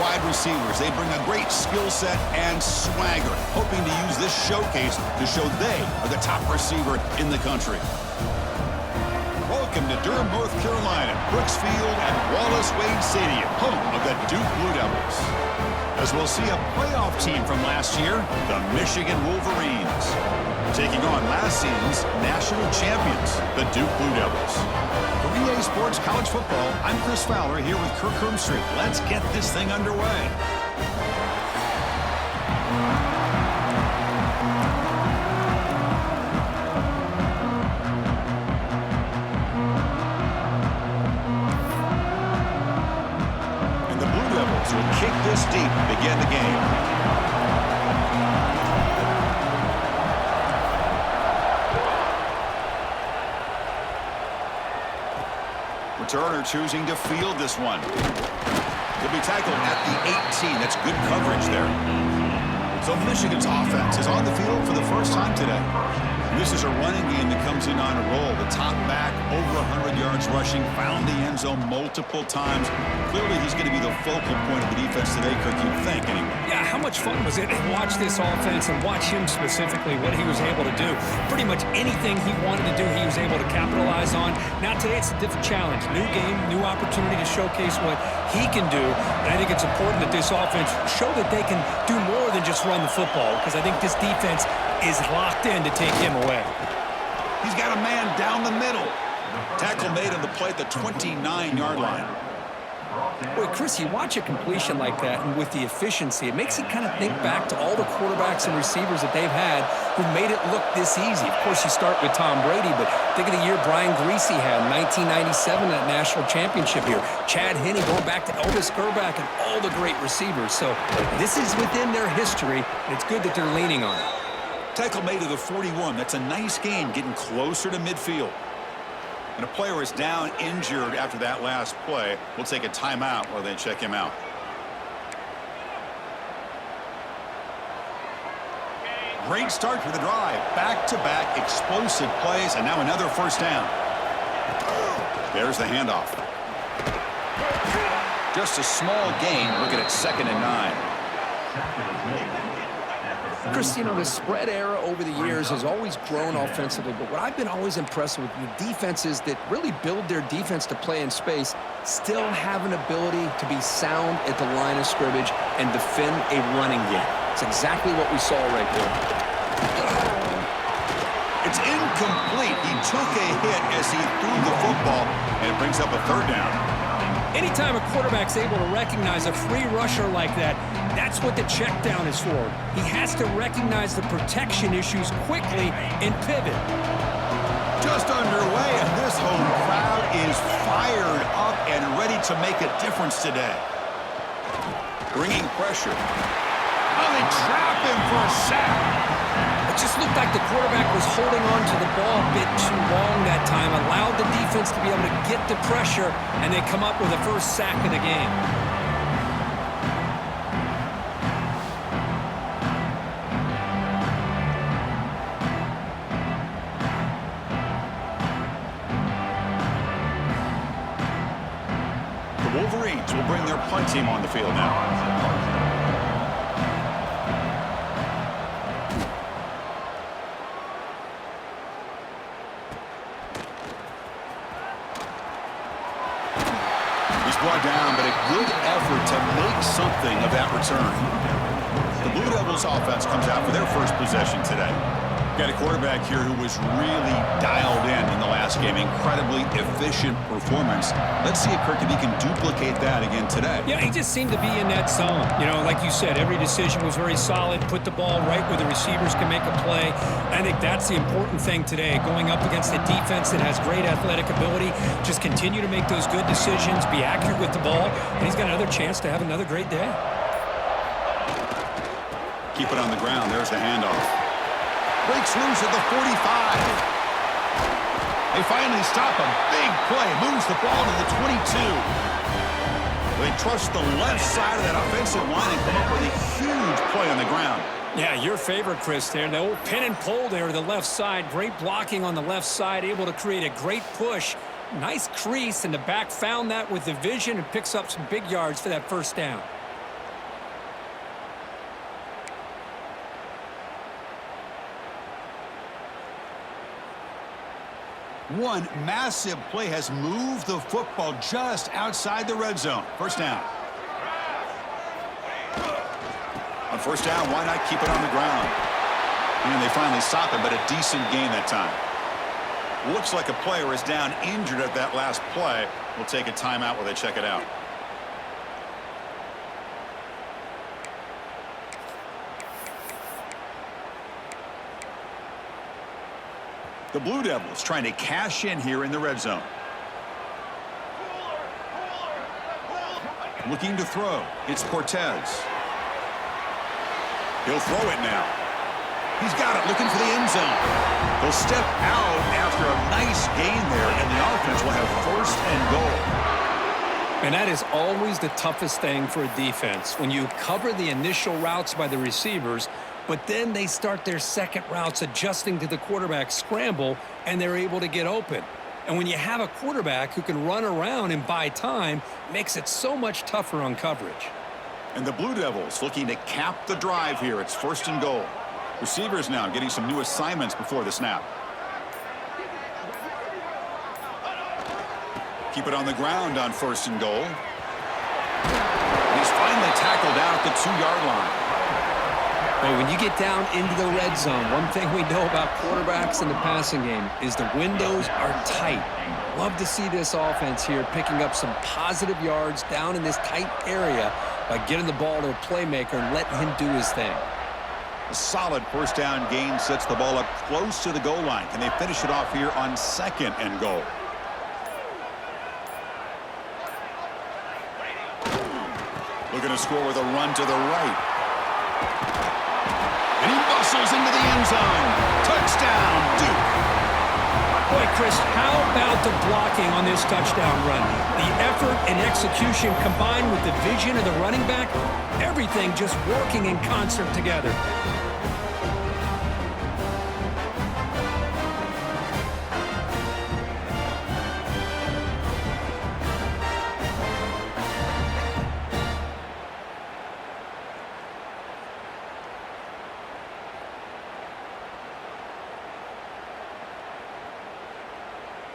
wide receivers. They bring a great skill set and swagger, hoping to use this showcase to show they are the top receiver in the country. Welcome to Durham, North Carolina, Brooks Field at Wallace Wade Stadium, home of the Duke Blue Devils. As we'll see a playoff team from last year, the Michigan Wolverines, taking on last season's national champions, the Duke Blue Devils. For EA Sports College Football, I'm Chris Fowler here with Kirk Hermstreet. Let's get this thing underway. And the Blue Devils will kick this deep to begin the game. Turner choosing to field this one. He'll be tackled at the 18. That's good coverage there. So Michigan's offense is on the field for the first time today. This is a running game that comes in on a roll. The top back, over 100 yards rushing, found the end zone multiple times. Clearly, he's going to be the focal point of the defense today, Kirk, you'd think, anyway. Yeah, how much fun was it to watch this offense and watch him specifically, what he was able to do. Pretty much anything he wanted to do, he was able to capitalize on. Now, today, it's a different challenge. New game, new opportunity to showcase what he can do. And I think it's important that this offense show that they can do more than just run the football, because I think this defense is locked in to take him away. He's got a man down the middle. Tackle made on the play at the 29-yard line. Boy, Chris, you watch a completion like that, and with the efficiency, it makes you kind of think back to all the quarterbacks and receivers that they've had who made it look this easy. Of course, you start with Tom Brady, but think of the year Brian Greasy had in 1997, that national championship year. Chad Henne going back to Elvis Grbac and all the great receivers. So this is within their history, and it's good that they're leaning on it. Tackle made to the 41. That's a nice gain, getting closer to midfield. And a player is down injured after that last play. We'll take a timeout while they check him out. Great start for the drive. Back-to-back explosive plays, and now another first down. There's the handoff. Just a small gain. Looking at 2nd and 9. Chris, you know, the spread era over the years has always grown offensively, but what I've been always impressed with the defenses that really build their defense to play in space still have an ability to be sound at the line of scrimmage and defend a running game. It's exactly what we saw right there. It's incomplete. He took a hit as he threw the football, and it brings up a 3rd down. Anytime a quarterback's able to recognize a free rusher like that, that's what the check down is for. He has to recognize the protection issues quickly and pivot. Just underway, and this home crowd is fired up and ready to make a difference today. Bringing pressure. Oh, they trap him for a sack. It just looked like the quarterback was holding on to the ball a bit too long that time, allowed the defense to be able to get the pressure, and they come up with a first sack of the game. The Wolverines will bring their punt team on the field now. Brought down, but a good effort to make something of that return. The Blue Devils offense comes out for their first possession today. Got a quarterback here who was really dialed in the last game. Incredibly efficient performance. Let's see if Kirk, if he can duplicate that again today. Yeah, he just seemed to be in that zone. You know, like you said, every decision was very solid. Put the ball right where the receivers can make a play. I think that's the important thing today. Going up against a defense that has great athletic ability. Just continue to make those good decisions. Be accurate with the ball. And he's got another chance to have another great day. Keep it on the ground. There's the handoff. Breaks loose at the 45. They finally stop him. Big play. Moves the ball to the 22. They trust the left side of that offensive line and come up with a huge play on the ground. Yeah, your favorite, Chris, there. The old pin and pull there to the left side. Great blocking on the left side. Able to create a great push. Nice crease, and the back found that with the vision and picks up some big yards for that first down. One massive play has moved the football just outside the red zone. First down. On first down, why not keep it on the ground? And they finally stop it, but a decent gain that time. Looks like a player is down injured at that last play. We'll take a timeout while they check it out. The Blue Devils trying to cash in here in the red zone. Looking to throw. It's Cortez. He'll throw it now. He's got it, looking for the end zone. He'll step out after a nice gain there, and the offense will have first and goal. And that is always the toughest thing for a defense, when you cover the initial routes by the receivers, but then they start their second routes adjusting to the quarterback scramble, and they're able to get open. And when you have a quarterback who can run around and buy time, it makes it so much tougher on coverage. And the Blue Devils looking to cap the drive here. It's first and goal. Receivers now getting some new assignments before the snap. Keep it on the ground on first and goal. And he's finally tackled out at the 2-yard line. Well, when you get down into the red zone, one thing we know about quarterbacks in the passing game is the windows are tight. Love to see this offense here picking up some positive yards down in this tight area by getting the ball to a playmaker and letting him do his thing. A solid first down gain sets the ball up close to the goal line. Can they finish it off here on second and goal? Looking to score with a run to the right. And he bustles into the end zone. Touchdown, Duke. Boy, Chris, how about the blocking on this touchdown run? The effort and execution combined with the vision of the running back, everything just working in concert together.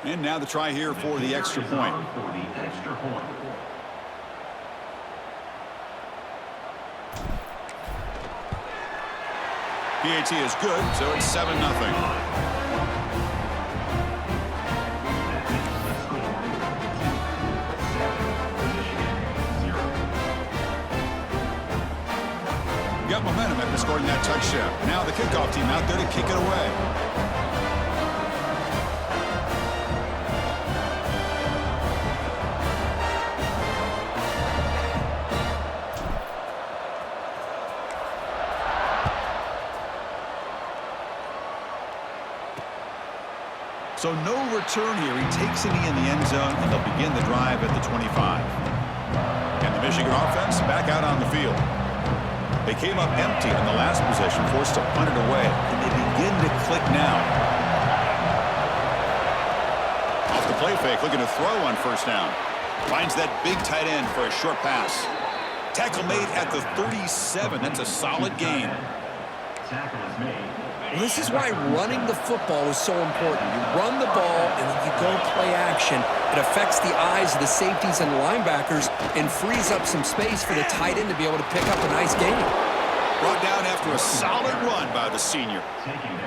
And now the try here for the extra point. PAT is good, so it's 7-0. Got momentum after scoring that touchdown. Now the kickoff team out there to kick it away. So no return here. He takes it in the end zone, and they'll begin the drive at the 25. And the Michigan offense back out on the field. They came up empty in the last possession, forced to punt it away. And they begin to click now. Off the play fake, looking to throw on first down. Finds that big tight end for a short pass. Tackle made at the 37. That's a solid gain. Tackle is made. This is why running the football is so important. You run the ball and then you go play action. It affects the eyes of the safeties and the linebackers and frees up some space for the tight end to be able to pick up a nice gain. Brought down after a solid run by the senior.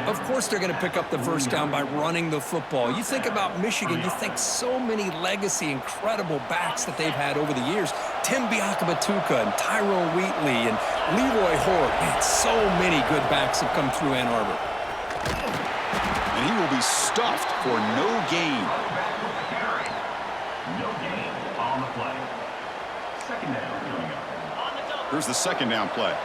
Of course they're going to pick up the first down by running the football. You think about Michigan, you think so many legacy, incredible backs that they've had over the years. Tim Biakabatuka and Tyrone Wheatley and Leroy Horde. Man, so many good backs have come through Ann Arbor. And he will be stuffed for no gain. No gain on the play. Second down coming up. Here's the second down play.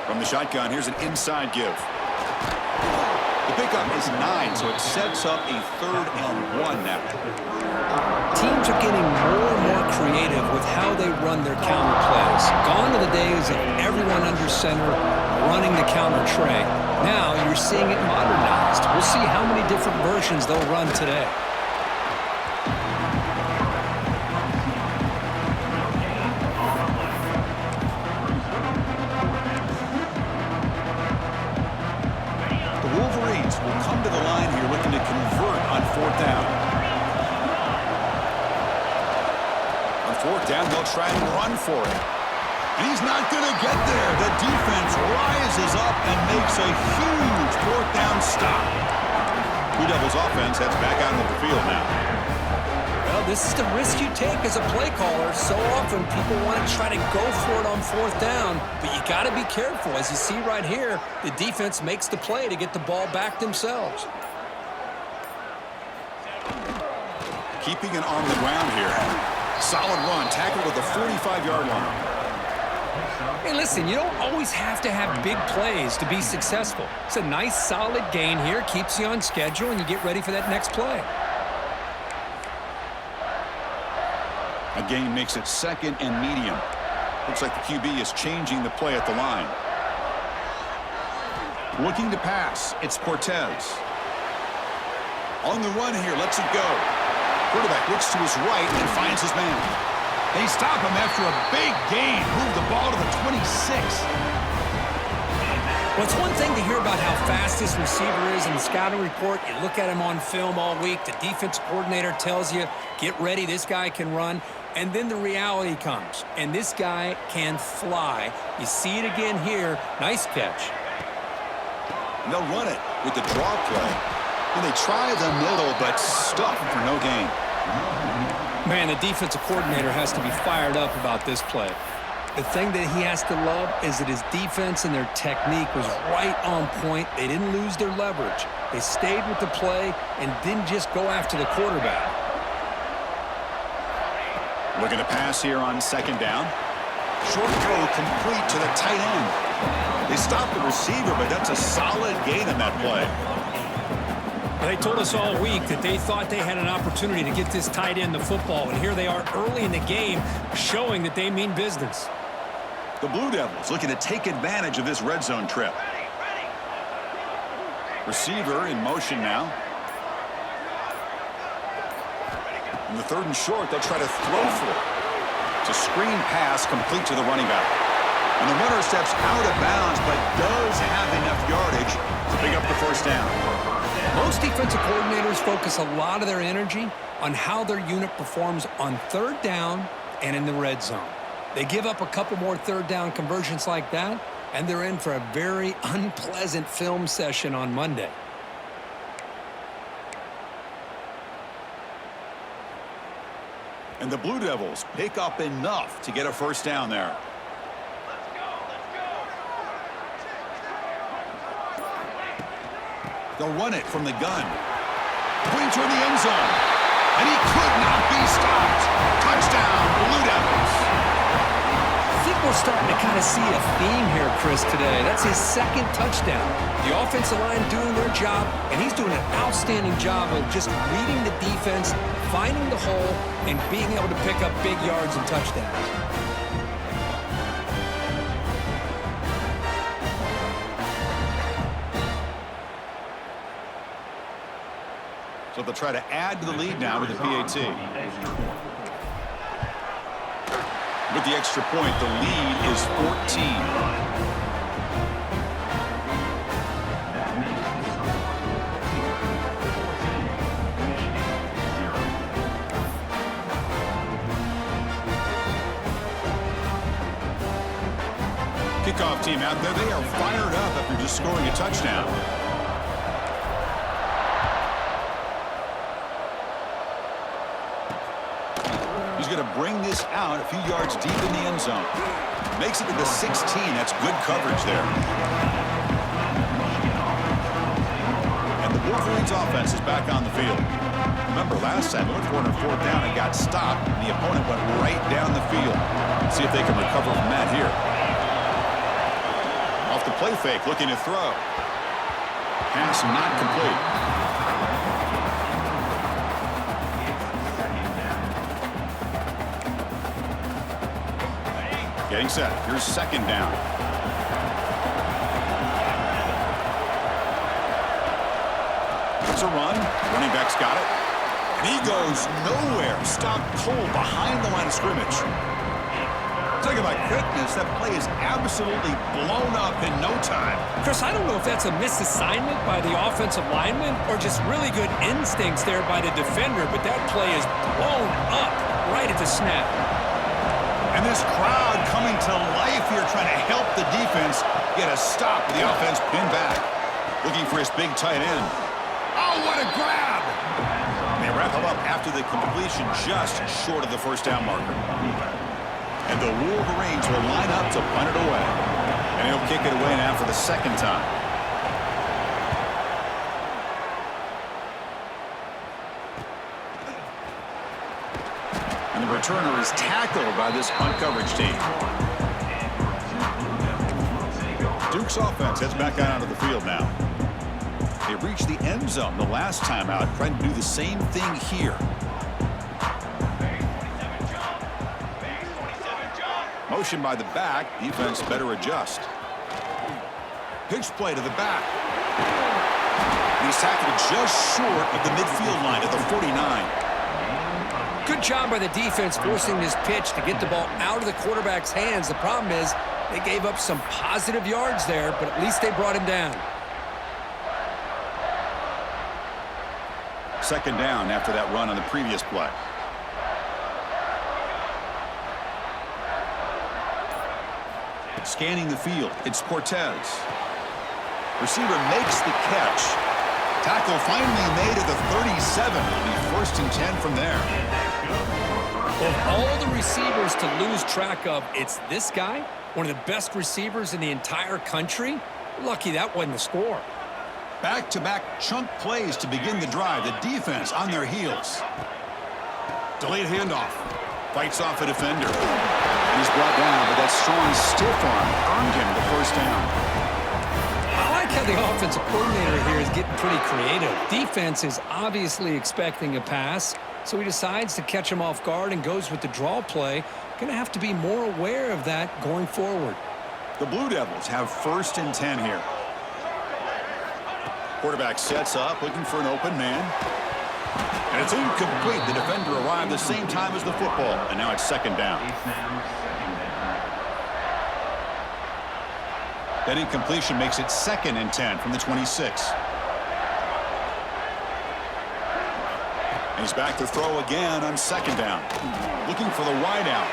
From the shotgun, here's an inside give. The pickup is 9, so it sets up a 3rd and 1 now. Teams are getting more and more creative with how they run their counter plays. Gone are the days of everyone under center running the counter tray. Now you're seeing it modernized. We'll see how many different versions they'll run today. fourth down, they'll try and run for it. And he's not going to get there. The defense rises up and makes a huge fourth down stop. Blue Devils offense heads back out into the field now. Well, this is the risk you take as a play caller. So often people want to try to go for it on fourth down, but you got to be careful. As you see right here, the defense makes the play to get the ball back themselves. Keeping it on the ground here. Solid run, tackled at the 45-yard line. Hey, listen, you don't always have to have big plays to be successful. It's a nice, solid gain here, keeps you on schedule, and you get ready for that next play. A gain makes it second and medium. Looks like the QB is changing the play at the line. Looking to pass, it's Cortez. On the run here, lets it go. Quarterback looks to his right and finds his man. They stop him after a big gain. Move the ball to the 26. Well, it's one thing to hear about how fast this receiver is in the scouting report. You look at him on film all week. The defense coordinator tells you, get ready, this guy can run. And then the reality comes, and this guy can fly. You see it again here. Nice catch. And they'll run it with the draw play. And they try the middle, but stuff for no gain. Man, the defensive coordinator has to be fired up about this play. The thing that he has to love is that his defense and their technique was right on point. They didn't lose their leverage. They stayed with the play and didn't just go after the quarterback. Looking to pass here on second down. Short throw complete to the tight end. They stopped the receiver, but that's a solid gain in that play. They told us all week that they thought they had an opportunity to get this tight end the football, and here they are early in the game showing that they mean business. The Blue Devils looking to take advantage of this red zone trip. Receiver in motion now. In the third and short, they'll try to throw for it. It's a screen pass complete to the running back. And the runner steps out of bounds, but does have enough yardage to pick up the first down. Most defensive coordinators focus a lot of their energy on how their unit performs on third down and in the red zone. They give up a couple more third down conversions like that, and they're in for a very unpleasant film session on Monday. And the Blue Devils pick up enough to get a first down there. They'll run it from the gun. Going toward the end zone. And he could not be stopped. Touchdown, Blue Devils. I think we're starting to kind of see a theme here, Chris, today. That's his second touchdown. The offensive line doing their job, and he's doing an outstanding job of just reading the defense, finding the hole, and being able to pick up big yards and touchdowns. So they'll try to add to the lead now with the PAT. With the extra point, the lead is 14. Kickoff team out there, they are fired up after just scoring a touchdown. He's going to bring this out a few yards deep in the end zone. Makes it to the 16. That's good coverage there. And the Wolverines offense is back on the field. Remember, last time, looked for it on fourth down and got stopped. And the opponent went right down the field. Let's see if they can recover from that here. Off the play fake, looking to throw. Pass not complete. Getting set. Here's second down. It's a run. Running back's got it. And he goes nowhere. Stopped cold behind the line of scrimmage. Talk about quickness. That play is absolutely blown up in no time. Chris, I don't know if that's a misassignment by the offensive lineman or just really good instincts there by the defender, but that play is blown up right at the snap. And this crowd coming to life here, trying to help the defense get a stop with the offense pinned back. Looking for his big tight end. Oh, what a grab! They wrap him up after the completion just short of the first down marker. And the Wolverines will line up to punt it away. And he'll kick it away now for the second time. And the returner is tackled by this punt coverage team. Duke's offense heads back out onto the field now. They reached the end zone the last time out, trying to do the same thing here. Motion by the back. Defense better adjust. Pitch play to the back. He's tackled just short of the midfield line at the 49. Good job by the defense forcing this pitch to get the ball out of the quarterback's hands. The problem is they gave up some positive yards there, but at least they brought him down. Second down after that run on the previous play. Scanning the field, it's Cortez. Receiver makes the catch. Tackle finally made at the 37. It'll be first and 10 from there. Of all the receivers to lose track of, it's this guy, one of the best receivers in the entire country. Lucky that wasn't the score. Back-to-back chunk plays to begin the drive. The defense on their heels. Delayed handoff. Fights off a defender. And he's brought down, but that strong stiff arm earned him the first down. I like how the offensive coordinator here is getting pretty creative. Defense is obviously expecting a pass, so he decides to catch him off guard and goes with the draw play. Going to have to be more aware of that going forward. The Blue Devils have first and 10 here. Quarterback sets up, looking for an open man. And it's incomplete. The defender arrived the same time as the football, and now it's second down. That incompletion makes it second and 10 from the 26. And he's back to throw again on second down. Looking for the wide out.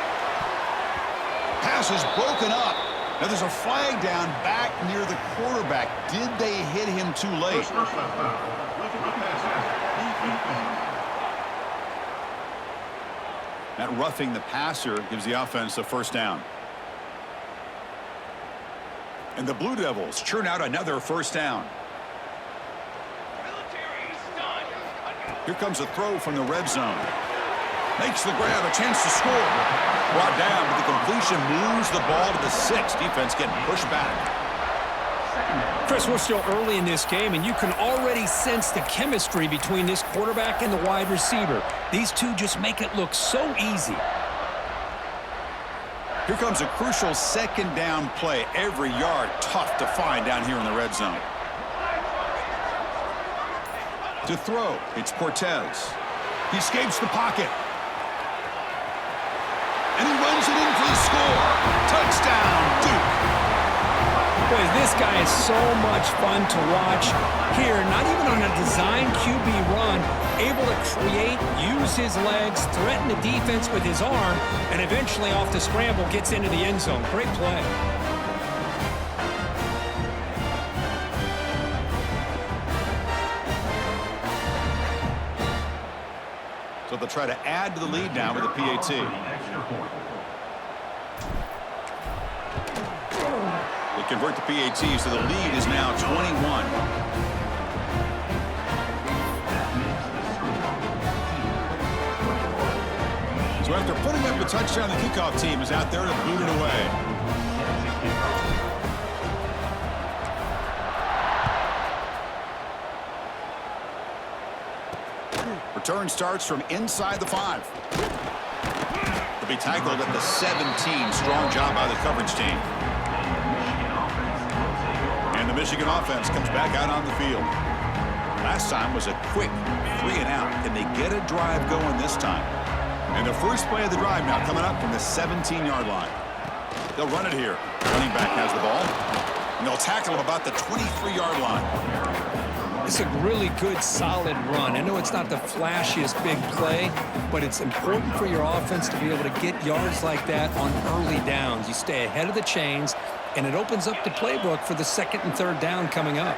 Pass is broken up. Now there's a flag down back near the quarterback. Did they hit him too late? That roughing the passer gives the offense a first down. And the Blue Devils churn out another first down. Here comes a throw from the red zone. Makes the grab, a chance to score. Brought down, but the completion moves the ball to the 6. Defense getting pushed back. Chris, we're still early in this game, and you can already sense the chemistry between this quarterback and the wide receiver. These two just make it look so easy. Here comes a crucial second down play. Every yard tough to find down here in the red zone. To throw, it's Cortez. He escapes the pocket. And he runs it in for the score. Touchdown, Duke. Boy, this guy is so much fun to watch. Here, not even on a design QB run, able to create, use his legs, threaten the defense with his arm, and eventually off the scramble gets into the end zone. Great play. So they'll try to add to the lead now with a PAT. They convert the PAT, so the lead is now 21. So after putting up a touchdown, the kickoff team is out there to boot it away. Return starts from inside the 5. They'll be tackled at the 17. Strong job by the coverage team. And the Michigan offense comes back out on the field. Last time was a quick 3 and out. Can they get a drive going this time? And the first play of the drive now coming up from the 17-yard line. They'll run it here. Running back has the ball. And they'll tackle him about the 23-yard line. It's a really good, solid run. I know it's not the flashiest big play, but it's important for your offense to be able to get yards like that on early downs. You stay ahead of the chains, and it opens up the playbook for the second and third down coming up.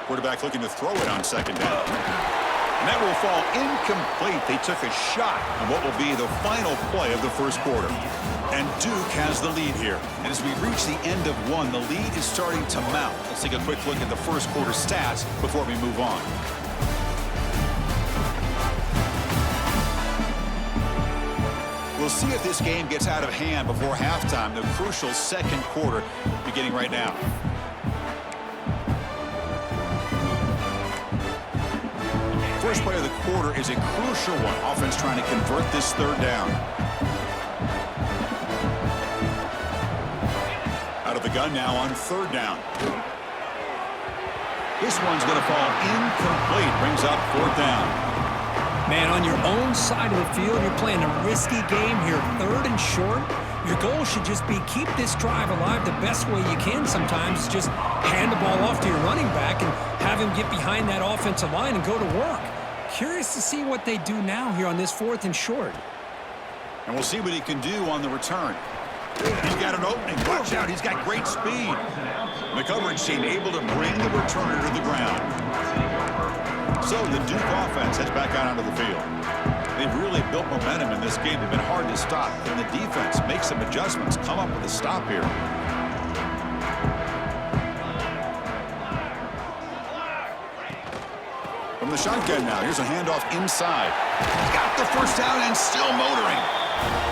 Quarterback looking to throw it on second down. And that will fall incomplete. They took a shot on what will be the final play of the first quarter. And Duke has the lead here. And as we reach the end of one, the lead is starting to mount. Let's take a quick look at the first quarter stats before we move on. We'll see if this game gets out of hand before halftime, the crucial second quarter beginning right now. First play of the quarter is a crucial one. Offense trying to convert this third down. Out of the gun now on third down. This one's going to fall incomplete. Brings up fourth down. Man, on your own side of the field, you're playing a risky game here. Third and short. Your goal should just be keep this drive alive the best way you can sometimes. Just hand the ball off to your running back and have him get behind that offensive line and go to work. Curious to see what they do now here on this fourth and short. And we'll see what he can do on the return. He's got an opening. Watch out. He's got great speed. The coverage team able to bring the returner to the ground. So the Duke offense heads back out onto the field. They've really built momentum in this game. They've been hard to stop. And the defense makes some adjustments, come up with a stop here. From the shotgun now, here's a handoff inside. Got the first down and still motoring.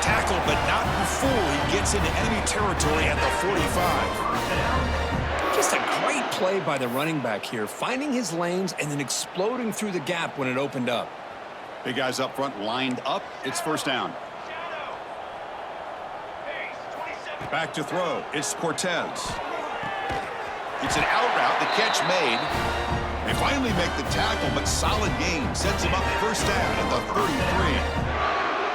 Tackle, but not before he gets into enemy territory at the 45. Just a great play by the running back here, finding his lanes and then exploding through the gap when it opened up. Big guys up front lined up. It's first down. Back to throw. It's Cortez. It's an out route. The catch made. They finally make the tackle, but solid gain. Sets him up first down at the 33.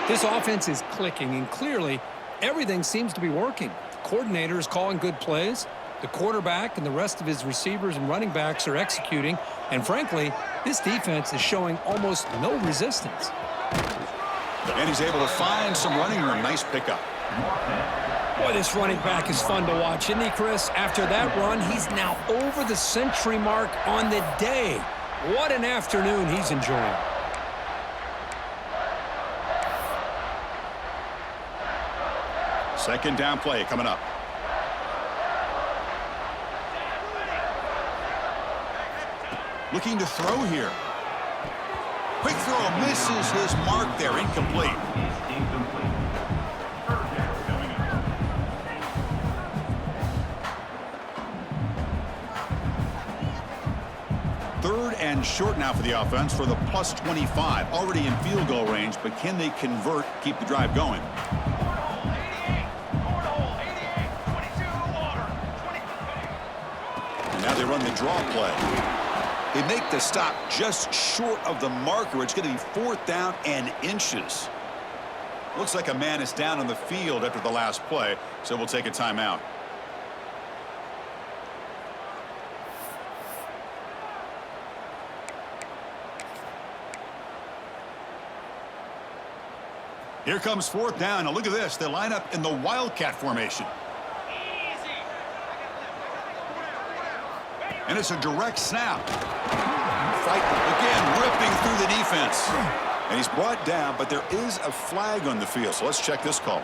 This offense is clicking, and clearly everything seems to be working. The coordinator is calling good plays. The quarterback and the rest of his receivers and running backs are executing. And frankly, this defense is showing almost no resistance. And he's able to find some running room. Nice pickup. Boy, this running back is fun to watch, isn't he, Chris? After that run, he's now over the century mark on the day. What an afternoon he's enjoying. Second down play coming up. Looking to throw here. Quick throw, misses his mark there, incomplete. Third and short now for the offense for the plus 25. Already in field goal range, but can they convert, keep the drive going? And now they run the draw play. They make the stop just short of the marker. It's going to be fourth down and inches. Looks like a man is down on the field after the last play, so we'll take a timeout. Here comes fourth down. Now look at this. They line up in the Wildcat formation. And it's a direct snap. Fight again, ripping through the defense. And he's brought down, but there is a flag on the field. So let's check this call.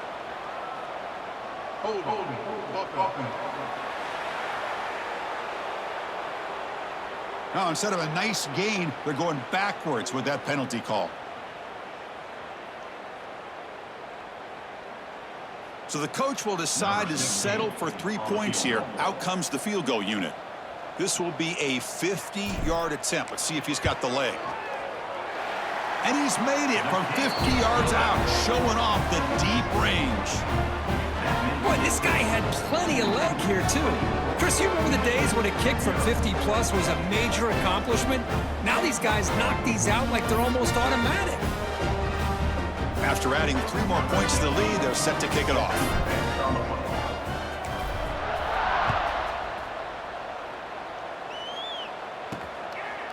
Now, instead of a nice gain, they're going backwards with that penalty call. So the coach will decide to settle for 3 points here. Out comes the field goal unit. This will be a 50-yard attempt. Let's see if he's got the leg. And he's made it from 50 yards out, showing off the deep range. Boy, this guy had plenty of leg here, too. Chris, you remember the days when a kick from 50-plus was a major accomplishment? Now these guys knock these out like they're almost automatic. After adding 3 more points to the lead, they're set to kick it off.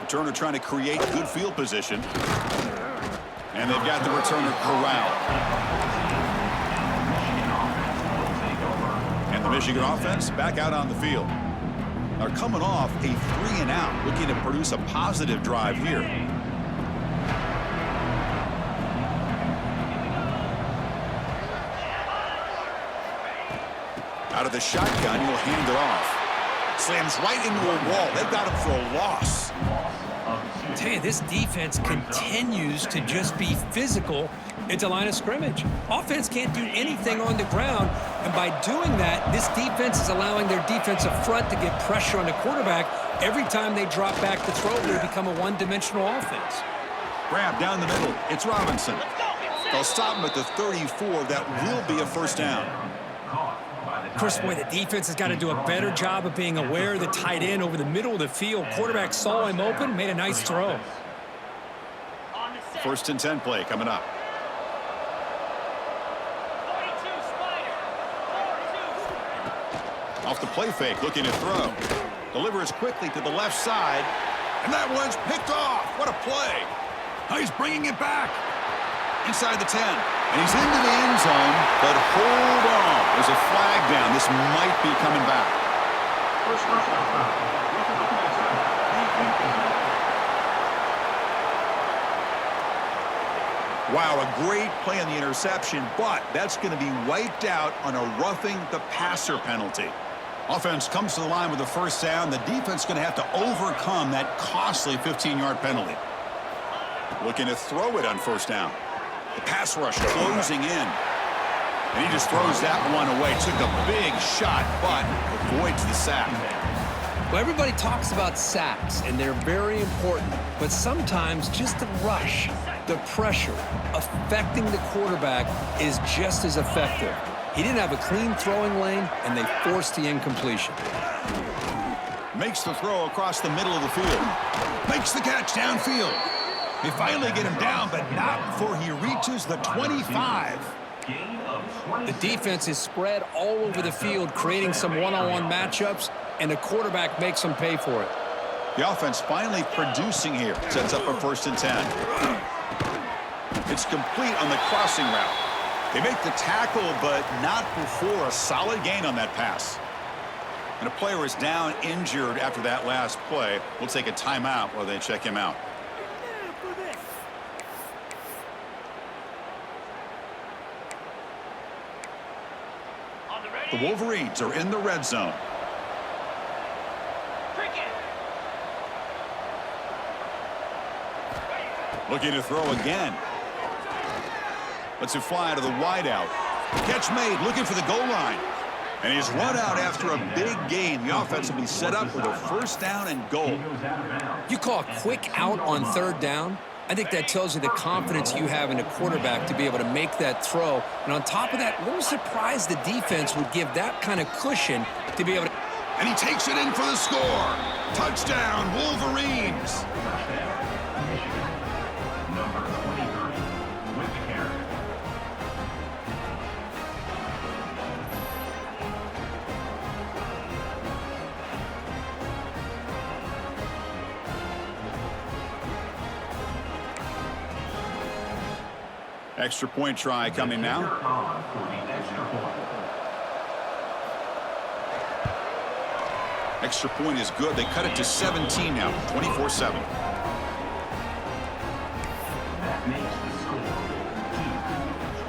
Returner trying to create good field position. And they've got the returner corralled. And the Michigan offense back out on the field. They're coming off a 3-and-out, looking to produce a positive drive here. Out of the shotgun, he'll hand it off. Slams right into a wall. They've got him for a loss. I tell you, this defense continues to just be physical at the line of scrimmage. Offense can't do anything on the ground, and by doing that, this defense is allowing their defensive front to get pressure on the quarterback. Every time they drop back to throw, they become a one-dimensional offense. Grab down the middle. It's Robinson. They'll stop him at the 34. That will be a first down. Chris, boy, the defense has got to do a better job of being aware of the tight end over the middle of the field. Quarterback saw him open, made a nice throw. 1st and 10 play coming up. Off the play fake, looking to throw. Delivers quickly to the left side, and that one's picked off. What a play. He's bringing it back. Inside the 10, and he's into the end zone, but hold on. There's a flag down. This might be coming back. Wow, a great play on the interception, but that's going to be wiped out on a roughing the passer penalty. Offense comes to the line with a first down. The defense is going to have to overcome that costly 15-yard penalty. Looking to throw it on first down. The pass rush closing in. And he just throws that one away. Took a big shot, but avoids the sack. Well, everybody talks about sacks, and they're very important. But sometimes just the rush, the pressure, affecting the quarterback is just as effective. He didn't have a clean throwing lane, and they forced the incompletion. Makes the throw across the middle of the field. Makes the catch downfield. They finally get him down, but not before he reaches the 25. The defense is spread all over the field, creating some one-on-one matchups, and the quarterback makes them pay for it. The offense finally producing here. Sets up a 1st and 10. It's complete on the crossing route. They make the tackle, but not before a solid gain on that pass. And a player is down injured after that last play. We'll take a timeout while they check him out. The Wolverines are in the red zone. Looking to throw again. Lets it fly to the wideout. Catch made, looking for the goal line. And he's run out after a big gain. The offense will be set up with a first down and goal. You call a quick out on 3rd down? I think that tells you the confidence you have in a quarterback to be able to make that throw. And on top of that, a little surprised the defense would give that kind of cushion to be able to... And he takes it in for the score. Touchdown, Wolverines. Number 23 with the carry. Extra point try coming now. Extra point is good. They cut it to 17 now, 24-7. That makes the score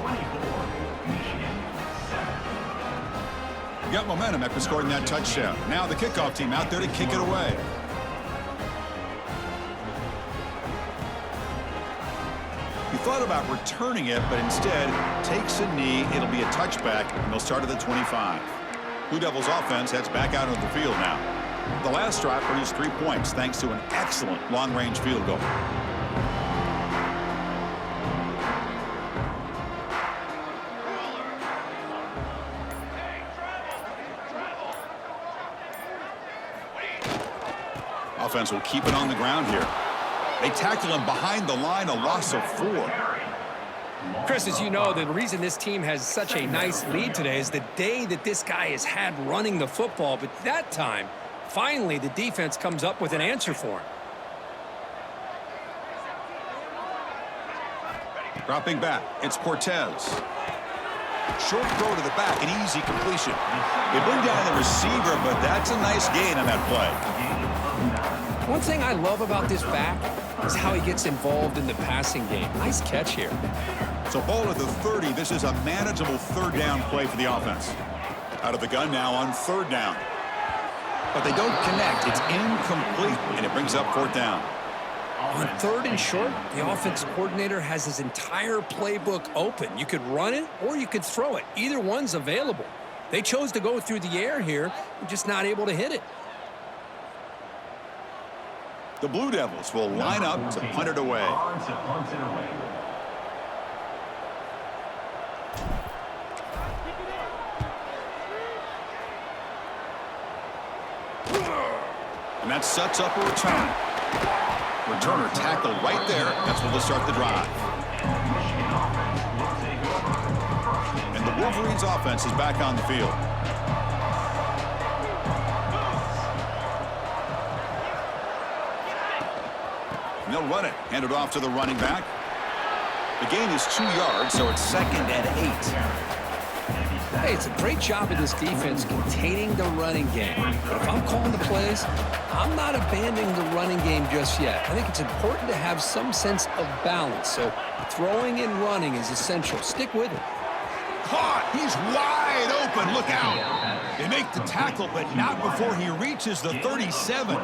24, Michigan 7. Got momentum after scoring that touchdown. Now the kickoff team out there to kick it away. He thought about returning it, but instead takes a knee. It'll be a touchback, and they'll start at the 25. Blue Devils offense heads back out onto the field now. The last drive produced 3 points thanks to an excellent long-range field goal. Offense will keep it on the ground here. They tackle him behind the line, a loss of 4. Chris, as you know, the reason this team has such a nice lead today is the day that this guy has had running the football. But that time, finally, the defense comes up with an answer for him. Dropping back, it's Cortez. Short throw to the back, an easy completion. They bring down the receiver, but that's a nice gain on that play. One thing I love about this back is how he gets involved in the passing game. Nice catch here. So ball at the 30. This is a manageable third down play for the offense. Out of the gun now on third down. But they don't connect. It's incomplete, and it brings up fourth down. On third and short, the offense coordinator has his entire playbook open. You could run it or you could throw it. Either one's available. They chose to go through the air here, just not able to hit it. The Blue Devils will line up to punt it away. And that sets up a return. Returner tackled right there. That's where they'll start the drive. And the Wolverines offense is back on the field. And they'll run it. Hand it off to the running back. The gain is 2 yards, so it's 2nd and 8. Hey, it's a great job of this defense containing the running game. But if I'm calling the plays, I'm not abandoning the running game just yet. I think it's important to have some sense of balance. So throwing and running is essential. Stick with it. Caught! He's wide open. Look out. They make the tackle, but not before he reaches the 37.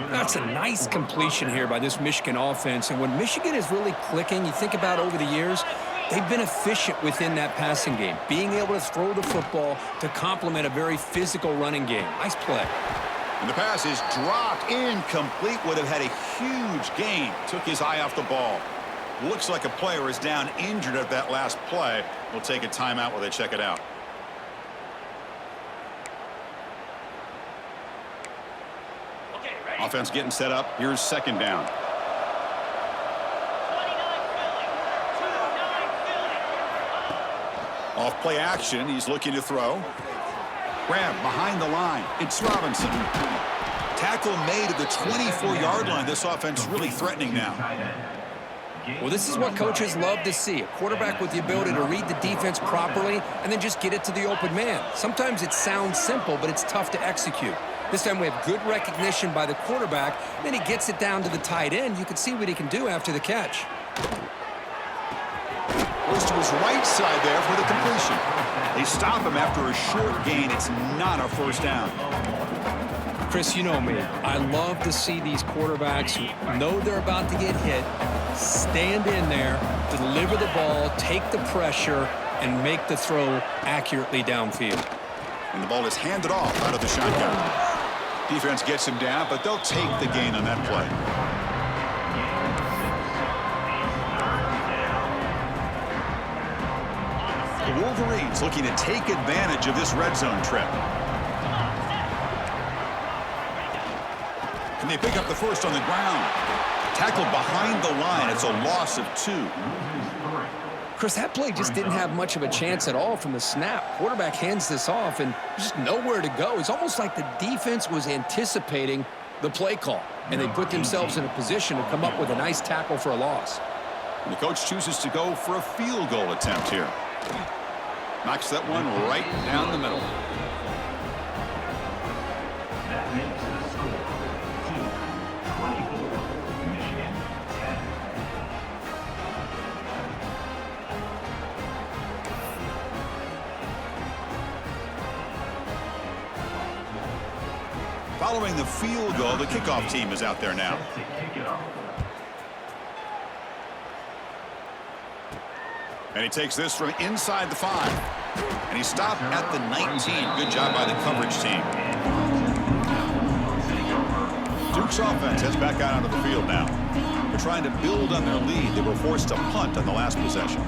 That's a nice completion here by this Michigan offense. And when Michigan is really clicking, you think about over the years, they've been efficient within that passing game, being able to throw the football to complement a very physical running game. Nice play. And the pass is dropped, incomplete. Would have had a huge gain. Took his eye off the ball. Looks like a player is down injured at that last play. We'll take a timeout while they check it out. Offense getting set up. Here's 2nd down. Off play action. He's looking to throw. Grab behind the line. It's Robinson. Tackle made at the 24-yard line. This offense really threatening now. Well, this is what coaches love to see. A quarterback with the ability to read the defense properly and then just get it to the open man. Sometimes it sounds simple, but it's tough to execute. This time we have good recognition by the quarterback. Then he gets it down to the tight end. You can see what he can do after the catch. Goes to his right side there for the completion. They stop him after a short gain. It's not a first down. Chris, you know me. I love to see these quarterbacks who know they're about to get hit, stand in there, deliver the ball, take the pressure, and make the throw accurately downfield. And the ball is handed off out of the shotgun. Defense gets him down, but they'll take the gain on that play. The Wolverines looking to take advantage of this red zone trip. And they pick up the first on the ground. Tackled behind the line. It's a loss of 2. Chris, that play just didn't have much of a chance at all from the snap. Quarterback hands this off, and there's just nowhere to go. It's almost like the defense was anticipating the play call, and they put themselves in a position to come up with a nice tackle for a loss. And the coach chooses to go for a field goal attempt here. Knocks that one right down the middle. That makes the score 2-24, Michigan 10. Following the field goal, the kickoff team is out there now. To kick it off. And he takes this from inside the 5. And he stopped at the 19. Good job by the coverage team. Duke's offense heads back out onto the field now. They're trying to build on their lead. They were forced to punt on the last possession.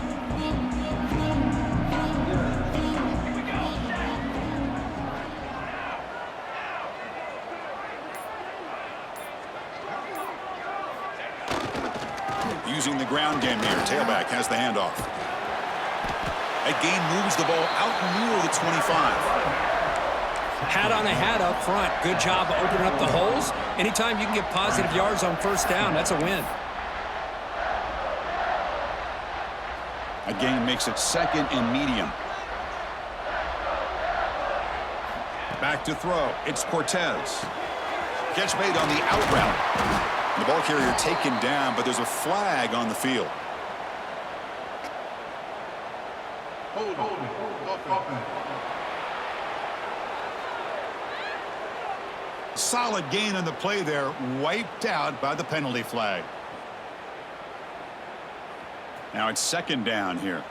Using the ground game here. Tailback has the handoff. That gain moves the ball out near the 25. Hat on a hat up front. Good job of opening up the holes. Anytime you can get positive yards on first down, that's a win. A gain makes it second and medium. Back to throw. It's Cortez. Catch made on the out route. The ball carrier taken down, but there's a flag on the field. Solid gain on the play there, wiped out by the penalty flag. Now it's second down here.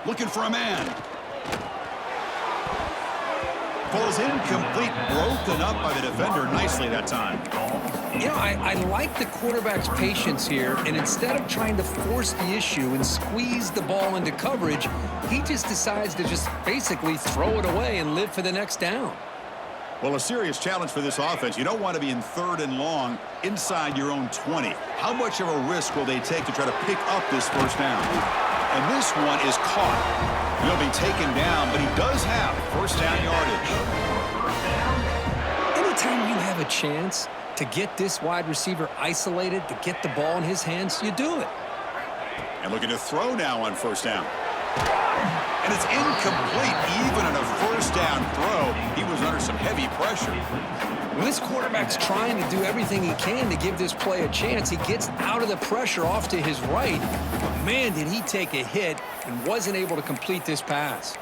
Looking for a man. Ball's incomplete, broken up by the defender nicely that time. You know, I like the quarterback's patience here, and instead of trying to force the issue and squeeze the ball into coverage, he just decides to just basically throw it away and live for the next down. Well, a serious challenge for this offense. You don't want to be in 3rd and long inside your own 20. How much of a risk will they take to try to pick up this first down? And this one is caught. He'll be taken down, but he does have first down yardage. Anytime you have a chance to get this wide receiver isolated, to get the ball in his hands, you do it. And looking to throw now on first down. And it's incomplete. Even on a first down throw, he was under some heavy pressure. When this quarterback's trying to do everything he can to give this play a chance, he gets out of the pressure off to his right. But man, did he take a hit and wasn't able to complete this pass.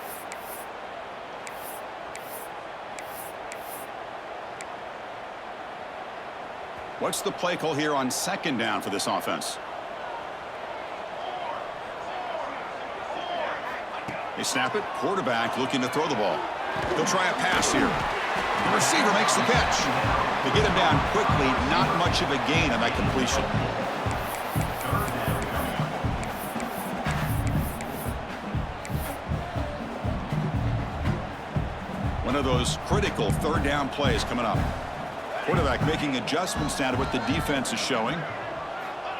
What's the play call here on second down for this offense? They snap it. Quarterback looking to throw the ball. They'll try a pass here. The receiver makes the catch. They get him down quickly. Not much of a gain on that completion. One of those critical third down plays coming up. Quarterback making adjustments now to what the defense is showing.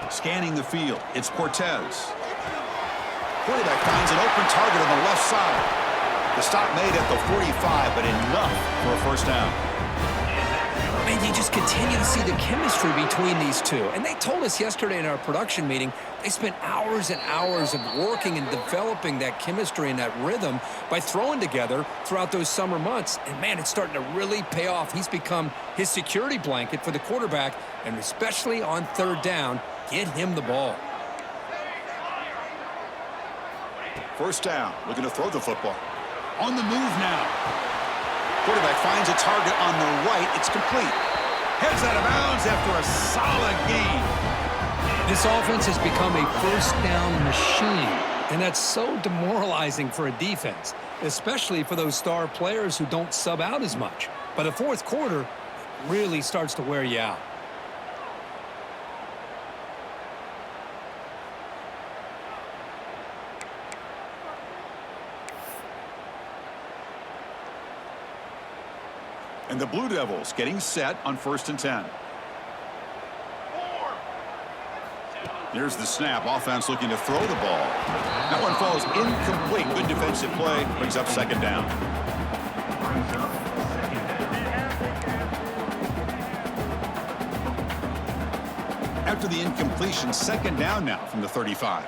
Scanning the field. It's Cortez. Quarterback finds an open target on the left side. The stop made at the 45, but enough for a first down. Man, you just continue to see the chemistry between these two. And they told us yesterday in our production meeting, they spent hours and hours of working and developing that chemistry and that rhythm by throwing together throughout those summer months. And, man, it's starting to really pay off. He's become his security blanket for the quarterback, and especially on third down, get him the ball. First down, looking to throw the football. On the move now. Quarterback finds a target on the right. It's complete. Heads out of bounds after a solid gain. This offense has become a first down machine, and that's so demoralizing for a defense, especially for those star players who don't sub out as much. By the fourth quarter, it really starts to wear you out. And the Blue Devils getting set on 1st and 10. Here's the snap. Offense looking to throw the ball. That one falls incomplete. Good defensive play. Brings up second down. After the incompletion, second down now from the 35.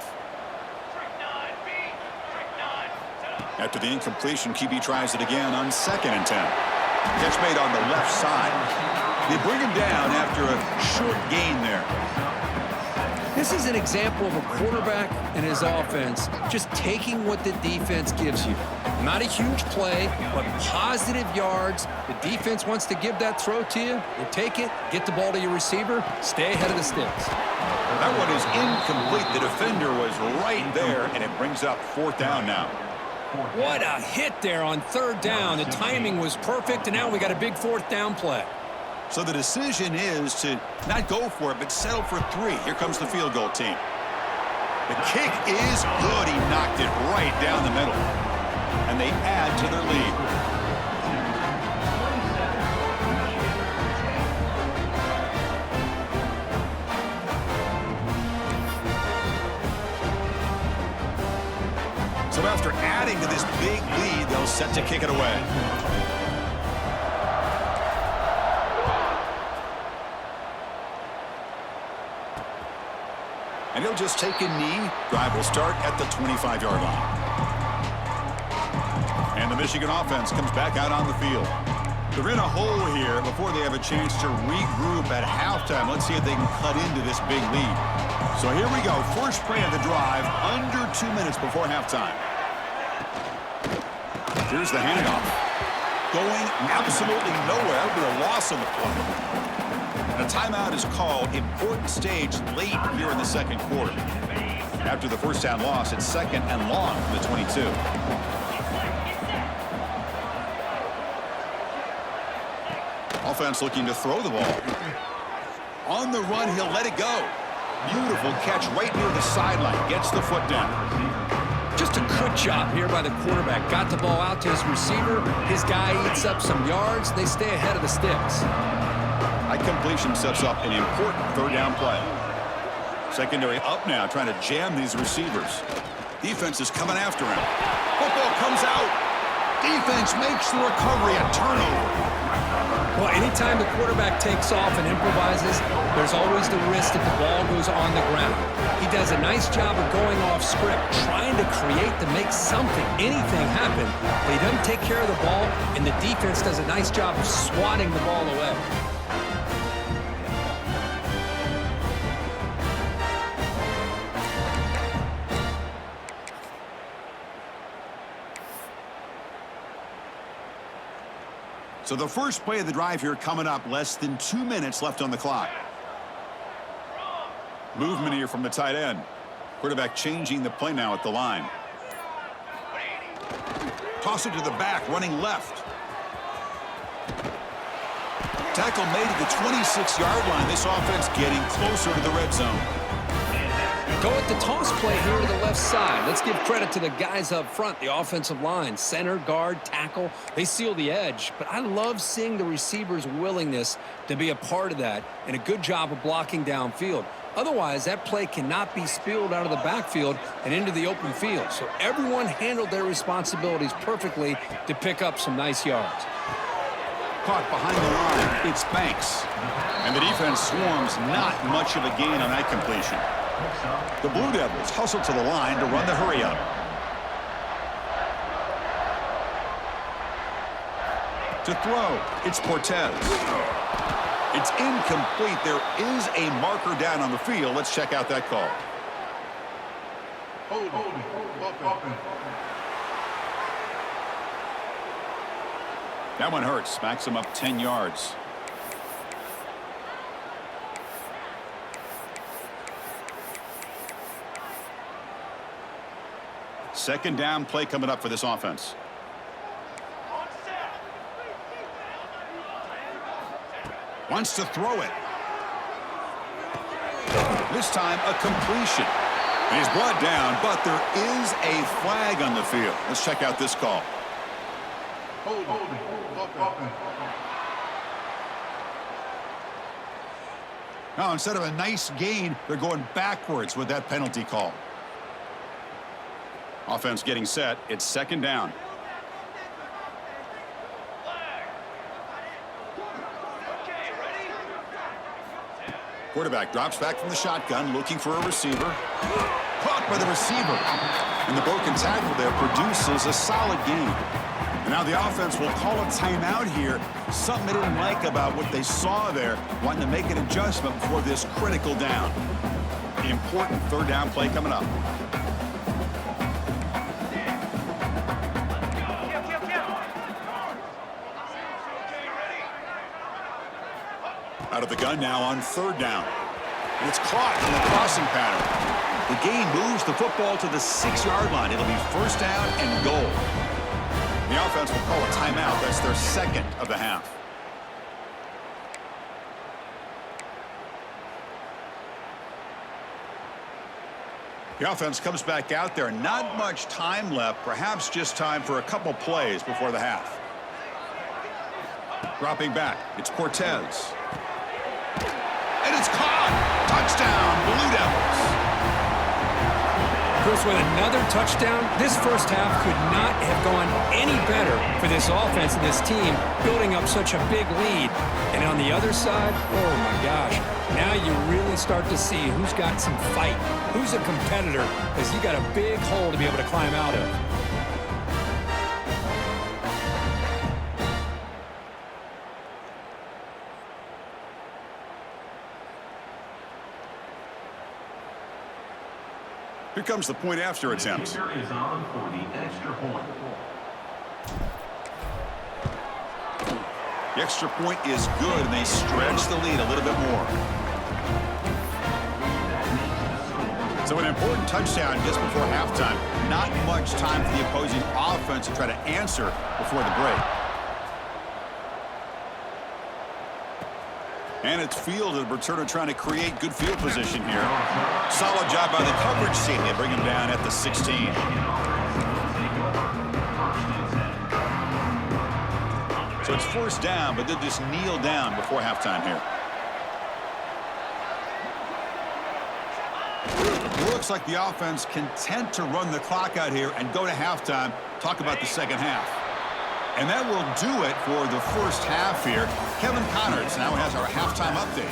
After the incompletion, QB tries it again on 2nd and 10. Catch made on the left side. They bring him down after a short gain there. This is an example of a quarterback and his offense just taking what the defense gives you. Not a huge play, but positive yards. The defense wants to give that throw to you. You take it, get the ball to your receiver, stay ahead of the sticks. That one is incomplete. The defender was right there, and it brings up 4th down now. What a hit there on third down. The timing was perfect, and now we got a big 4th down play. So the decision is to not go for it, but settle for 3. Here comes the field goal team. The kick is good. He knocked it right down the middle. And they add to their lead. So after adding to this big lead, they'll set to kick it away. And he'll just take a knee. Drive will start at the 25-yard line. And the Michigan offense comes back out on the field. They're in a hole here before they have a chance to regroup at halftime. Let's see if they can cut into this big lead. So here we go. First play of the drive, under 2 minutes before halftime. Here's the handoff. Going absolutely nowhere. That would be a loss on the play. And a timeout is called. Important stage late here in the second quarter. After the first down loss, it's second and long for the 22. Offense looking to throw the ball. On the run, he'll let it go. Beautiful catch right near the sideline. Gets the foot down. Just a good job here by the quarterback. Got the ball out to his receiver. His guy eats up some yards. They stay ahead of the sticks. That completion sets up an important third down play. Secondary up now, trying to jam these receivers. Defense is coming after him. Football comes out. Defense makes the recovery, a turnover. Well, anytime the quarterback takes off and improvises, there's always the risk that the ball goes on the ground. He does a nice job of going off script, trying to create to make something, anything happen. But he doesn't take care of the ball, and the defense does a nice job of swatting the ball away. So the first play of the drive here coming up, less than 2 minutes left on the clock. Movement here from the tight end. Quarterback changing the play now at the line. Toss it to the back, running left. Tackle made at the 26-yard line. This offense getting closer to the red zone. Go with the toss play here to the left side. Let's give credit to the guys up front, the offensive line, center, guard, tackle. They seal the edge. But I love seeing the receivers' willingness to be a part of that and a good job of blocking downfield. Otherwise, that play cannot be spilled out of the backfield and into the open field. So everyone handled their responsibilities perfectly to pick up some nice yards. Caught behind the line. It's Banks. And the defense swarms. Not much of a gain on that completion. The Blue Devils hustle to the line to run the hurry-up. To throw, it's Cortez. It's incomplete. There is a marker down on the field. Let's check out that call. That one hurts. Backs him up 10 yards. Second down play coming up for this offense. Wants to throw it. This time a completion. He's brought down, but there is a flag on the field. Let's check out this call. Now, instead of a nice gain, they're going backwards with that penalty call. Offense getting set. It's second down. Quarterback drops back from the shotgun, looking for a receiver. Caught by the receiver. And the broken tackle there produces a solid gain. And now the offense will call a timeout here. Something they didn't like about what they saw there. Wanting to make an adjustment before this critical down. Important third down play coming up. Out of the gun now on third down. And it's caught in the crossing pattern. The gain moves the football to the 6-yard line. It'll be first down and goal. The offense will call a timeout. That's their second of the half. The offense comes back out there. Not much time left. Perhaps just time for a couple plays before the half. Dropping back. It's Cortez. And it's caught. Touchdown, Blue Devils. Chris, with another touchdown, this first half could not have gone any better for this offense and this team, building up such a big lead. And on the other side, oh my gosh, now you really start to see who's got some fight, who's a competitor, because you got a big hole to be able to climb out of. Here comes the point after attempt. The kicker is on for the extra point. The extra point is good, and they stretch the lead a little bit more. So an important touchdown just before halftime. Not much time for the opposing offense to try to answer before the break. And it's fielded. Returner trying to create good field position here. Solid job by the coverage team. They bring him down at the 16. So it's first down, but they'll just kneel down before halftime here. Looks like the offense content to run the clock out here and go to halftime. Talk about the second half. And that will do it for the first half here. Kevin Connors now has our halftime update.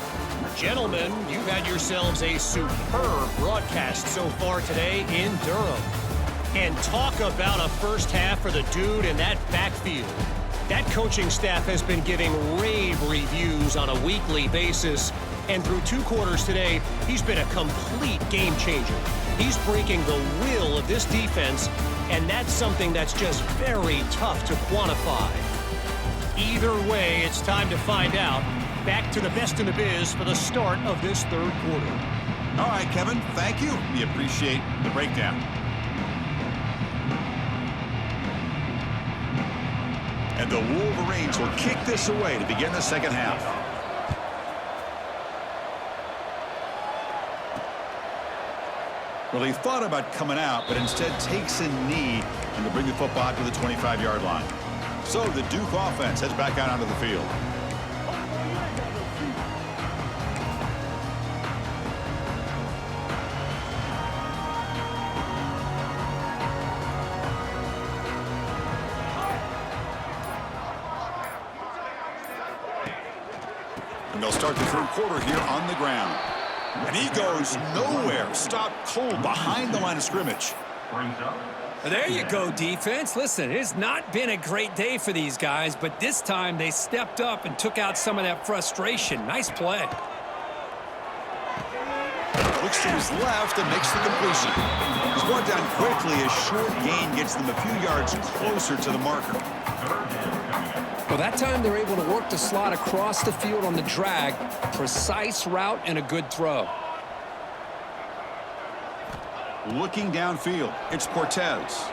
Gentlemen, you've had yourselves a superb broadcast so far today in Durham. And talk about a first half for the dude in that backfield. That coaching staff has been giving rave reviews on a weekly basis. And through 2 quarters today, he's been a complete game changer. He's breaking the will of this defense, and that's something that's just very tough to quantify. Either way, it's time to find out. Back to the best in the biz for the start of this third quarter. All right, Kevin, thank you. We appreciate the breakdown. And the Wolverines will kick this away to begin the second half. Well, he thought about coming out, but instead takes a knee and to bring the football to the 25-yard line. So the Duke offense heads back out onto the field. And they'll start the third quarter here on the ground. And he goes nowhere. Stop cold behind the line of scrimmage. Brings up. There you go, defense. Listen, it has not been a great day for these guys, but this time they stepped up and took out some of that frustration. Nice play. Looks to his left and makes the completion. He's brought down quickly as short gain gets them a few yards closer to the marker. Well, that time they're able to work the slot across the field on the drag. Precise route and a good throw. Looking downfield, it's Cortez.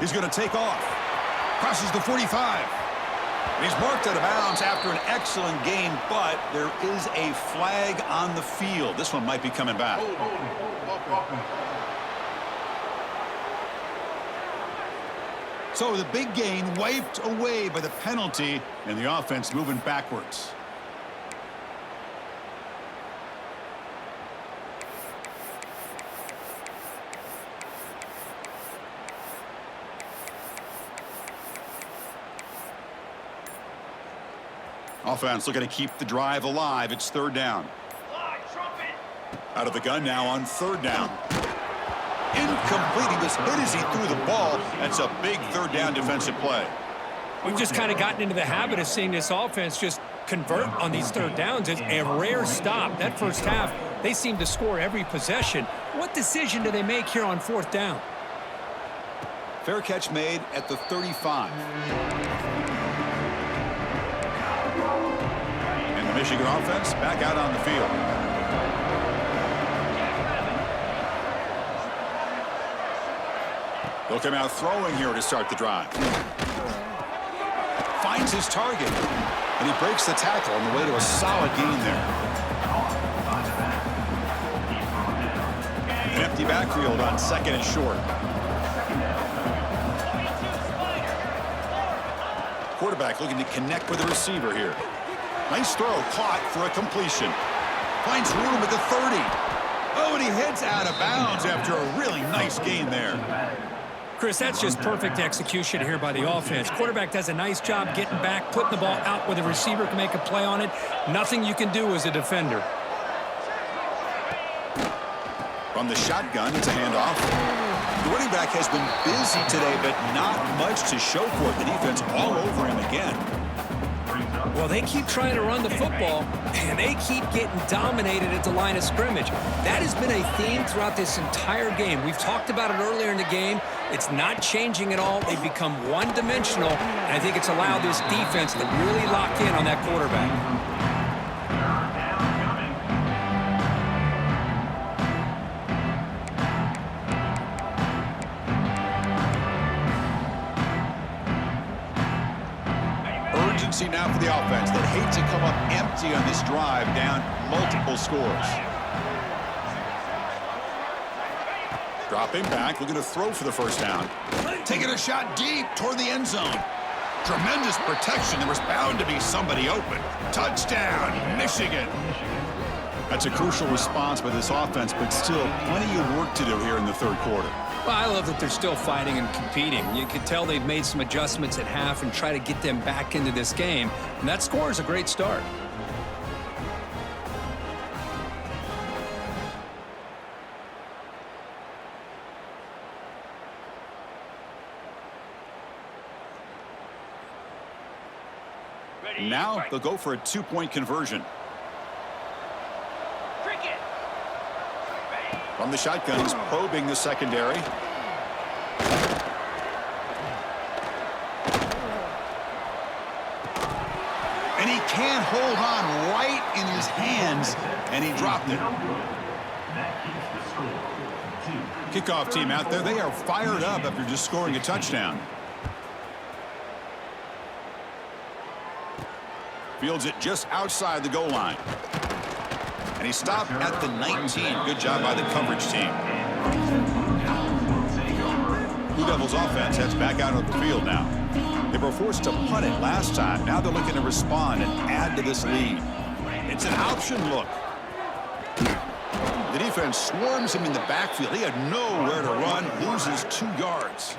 He's going to take off. Crosses the 45. And he's marked out of bounds after an excellent game, but there is a flag on the field. This one might be coming back. So the big gain wiped away by the penalty, and the offense moving backwards. Offense looking to keep the drive alive. It's third down. Out of the gun now on third down. Incomplete. He was hit as he threw the ball. That's a big third down defensive play. We've just kind of gotten into the habit of seeing this offense just convert on these third downs. It's a rare stop. That first half, they seem to score every possession. What decision do they make here on fourth down? Fair catch made at the 35. And the Michigan offense back out on the field. They'll come out throwing here to start the drive. Finds his target. And he breaks the tackle on the way to a solid gain there. An empty backfield on second and short. Quarterback looking to connect with the receiver here. Nice throw, caught for a completion. Finds room at the 30. Oh, and he hits out of bounds after a really nice gain there. Chris, that's just perfect execution here by the offense. Quarterback does a nice job getting back, putting the ball out where the receiver can make a play on it. Nothing you can do as a defender. From the shotgun, it's a handoff. The running back has been busy today, but not much to show for it. The defense all over him again. Well, they keep trying to run the football, and they keep getting dominated at the line of scrimmage. That has been a theme throughout this entire game. We've talked about it earlier in the game. It's not changing at all. They've become one-dimensional, and I think it's allowed this defense to really lock in on that quarterback. Urgency now for the offense that hates to come up empty on this drive, down multiple scores. Dropping back, looking to throw for the first down. Taking a shot deep toward the end zone. Tremendous protection. There was bound to be somebody open. Touchdown, Michigan. That's a crucial response by this offense, but still plenty of work to do here in the third quarter. Well, I love that they're still fighting and competing. You can tell they've made some adjustments at half and try to get them back into this game. And that score is a great start. Now they'll go for a two-point conversion. From the shotgun, he's probing the secondary. And he can't hold on right in his hands, and he dropped it. Kickoff team out there, they are fired up after just scoring a touchdown. Fields it just outside the goal line. And he stopped at the 19. Good job by the coverage team. Blue Devils offense heads back out on the field now. They were forced to punt it last time. Now they're looking to respond and add to this lead. It's an option look. The defense swarms him in the backfield. He had nowhere to run, loses 2 yards.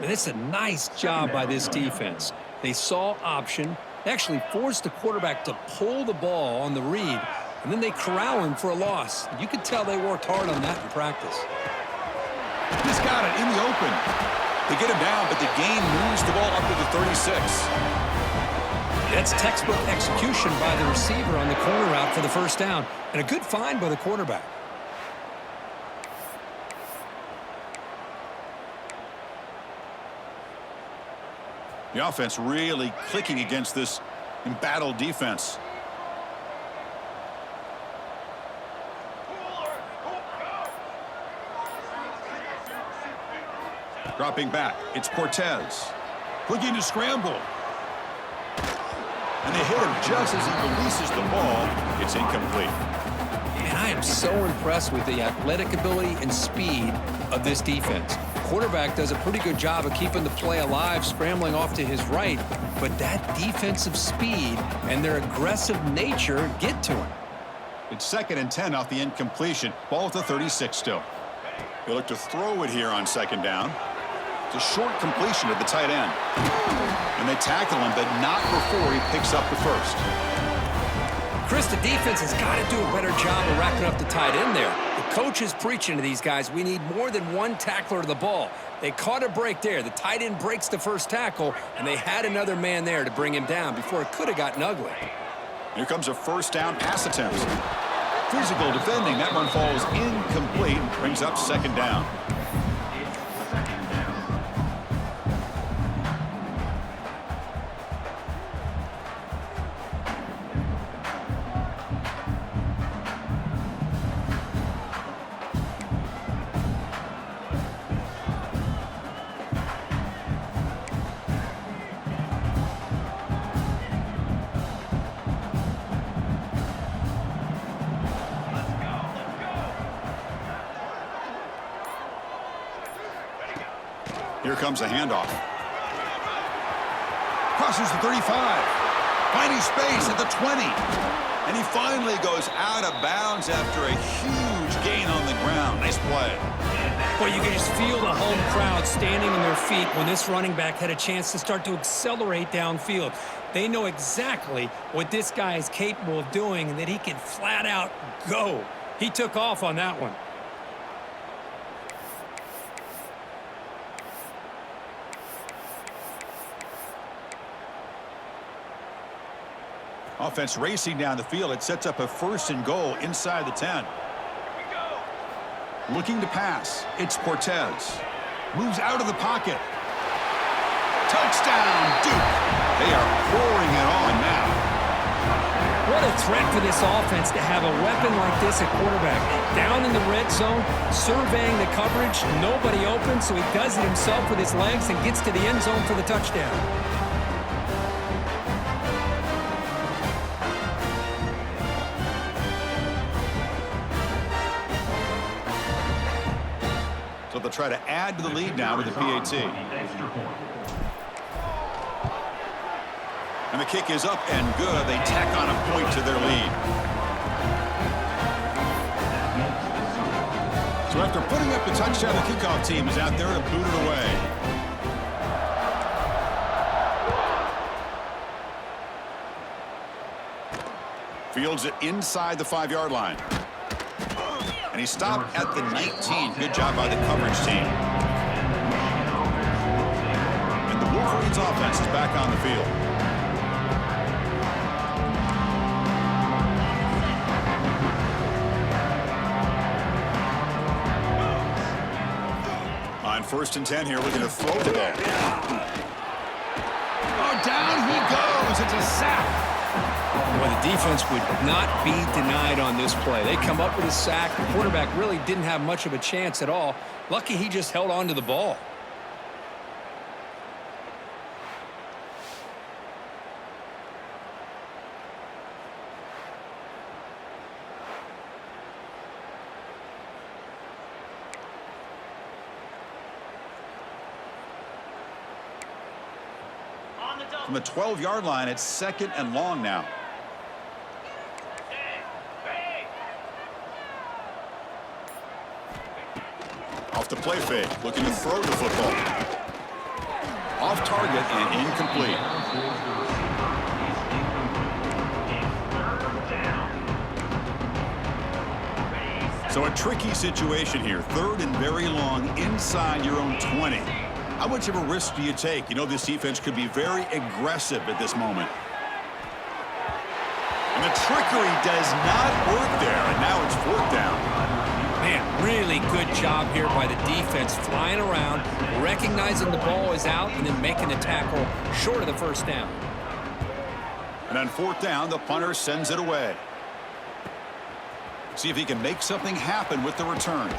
And it's a nice job by this defense. They saw option. They actually forced the quarterback to pull the ball on the read, and then they corral him for a loss. You could tell they worked hard on that in practice. He's got it in the open. They get him down, but the gain moves the ball up to the 36. That's textbook execution by the receiver on the corner route for the first down, and a good find by the quarterback. The offense really clicking against this embattled defense. Dropping back, it's Cortez. Looking to scramble. And they hit him just as he releases the ball. It's incomplete. And I am so impressed with the athletic ability and speed of this defense. Quarterback does a pretty good job of keeping the play alive, scrambling off to his right, but that defensive speed and their aggressive nature get to him. It's 2nd and 10 off the incompletion. Ball at the 36 still. They look to throw it here on 2nd down. It's a short completion to the tight end. And they tackle him, but not before he picks up the first. Chris, the defense has got to do a better job of wrapping up the tight end there. The coach is preaching to these guys, we need more than one tackler to the ball. They caught a break there. The tight end breaks the first tackle, and they had another man there to bring him down before it could have gotten ugly. Here comes a first down pass attempt. Physical defending. That one falls incomplete. Brings up 2nd down. Here comes a handoff. Crosses the 35. Finding space at the 20. And he finally goes out of bounds after a huge gain on the ground. Nice play. Well, you can just feel the home crowd standing on their feet when this running back had a chance to start to accelerate downfield. They know exactly what this guy is capable of doing and that he can flat out go. He took off on that one. Offense racing down the field. It sets up a 1st and goal inside the 10. Looking to pass. It's Cortez. Moves out of the pocket. Touchdown, Duke. They are pouring it on now. What a threat for this offense to have a weapon like this at quarterback. Down in the red zone, surveying the coverage. Nobody open, so he does it himself with his legs and gets to the end zone for the touchdown. So they'll try to add to the lead now with the PAT. And the kick is up and good. They tack on a point to their lead. So after putting up the touchdown, the kickoff team is out there to boot it away. Fields it inside the 5-yard line. And he stopped at the 19. Good job by the coverage team. And the Wolverines offense is back on the field. On 1st and 10 here, looking to throw the ball. Oh, down he goes. It's a sack. Well, the defense would not be denied on this play. They come up with a sack. The quarterback really didn't have much of a chance at all. Lucky he just held on to the ball. From the 12-yard line, it's 2nd and long now. Off the play fake, looking to throw the football. Off target and incomplete. So a tricky situation here. 3rd and very long inside your own 20. How much of a risk do you take? You know this defense could be very aggressive at this moment. And the trickery does not work there, and now it's 4th down. Man, really good job here by the defense, flying around, recognizing the ball is out, and then making the tackle short of the 1st down. And on 4th down, the punter sends it away. See if he can make something happen with the return.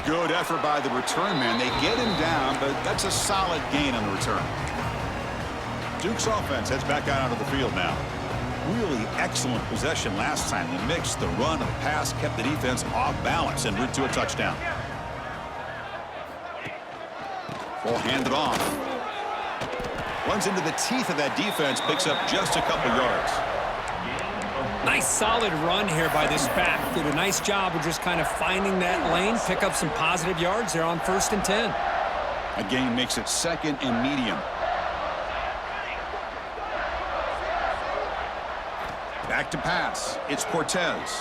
Good effort by the return man. They get him down, but that's a solid gain on the return. Duke's offense heads back out onto the field now. Really excellent possession last time. The mix, the run, and the pass kept the defense off balance and route to a touchdown. Ball handed off. Runs into the teeth of that defense, picks up just a couple yards. Nice solid run here by this back. Did a nice job of just kind of finding that lane, pick up some positive yards there on 1st and 10. A gain makes it 2nd and medium. Back to pass. It's Cortez.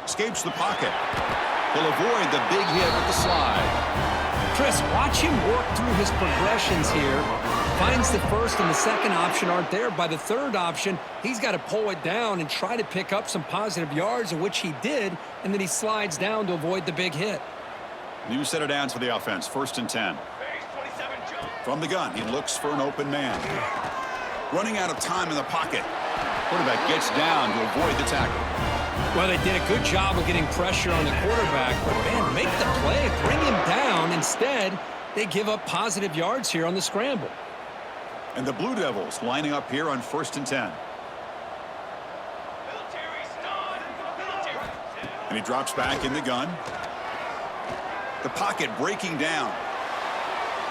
Escapes the pocket. He'll avoid the big hit with the slide. Chris, watch him work through his progressions here. Finds the 1st and the 2nd option aren't there. By the 3rd option, he's got to pull it down and try to pick up some positive yards, of which he did, and then he slides down to avoid the big hit. New set of downs for the offense. 1st and 10. From the gun, he looks for an open man. Running out of time in the pocket. Quarterback gets down to avoid the tackle. Well, they did a good job of getting pressure on the quarterback, but man, make the play, bring him down. Instead, they give up positive yards here on the scramble. And the Blue Devils lining up here on 1st and 10. And he drops back in the gun. The pocket breaking down.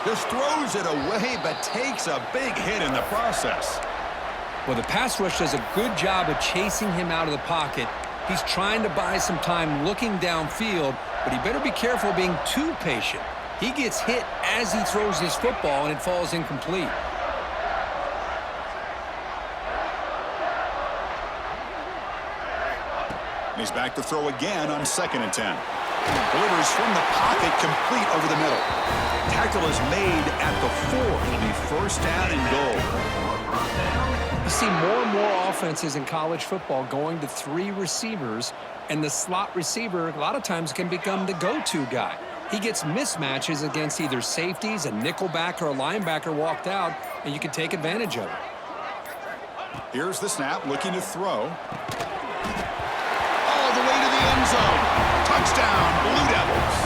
Just throws it away, but takes a big hit in the process. Well, the pass rush does a good job of chasing him out of the pocket. He's trying to buy some time looking downfield, but he better be careful being too patient. He gets hit as he throws his football, and it falls incomplete. He's back to throw again on 2nd and 10. Delivers from the pocket, complete over the middle. Tackle is made at the 4. It'll be first down and goal. You see more and more offenses in college football going to 3 receivers, and the slot receiver a lot of times can become the go-to guy. He gets mismatches against either safeties, a nickelback, or a linebacker walked out, and you can take advantage of it. Here's the snap, looking to throw. All the way to the end zone. Touchdown, Blue Devils.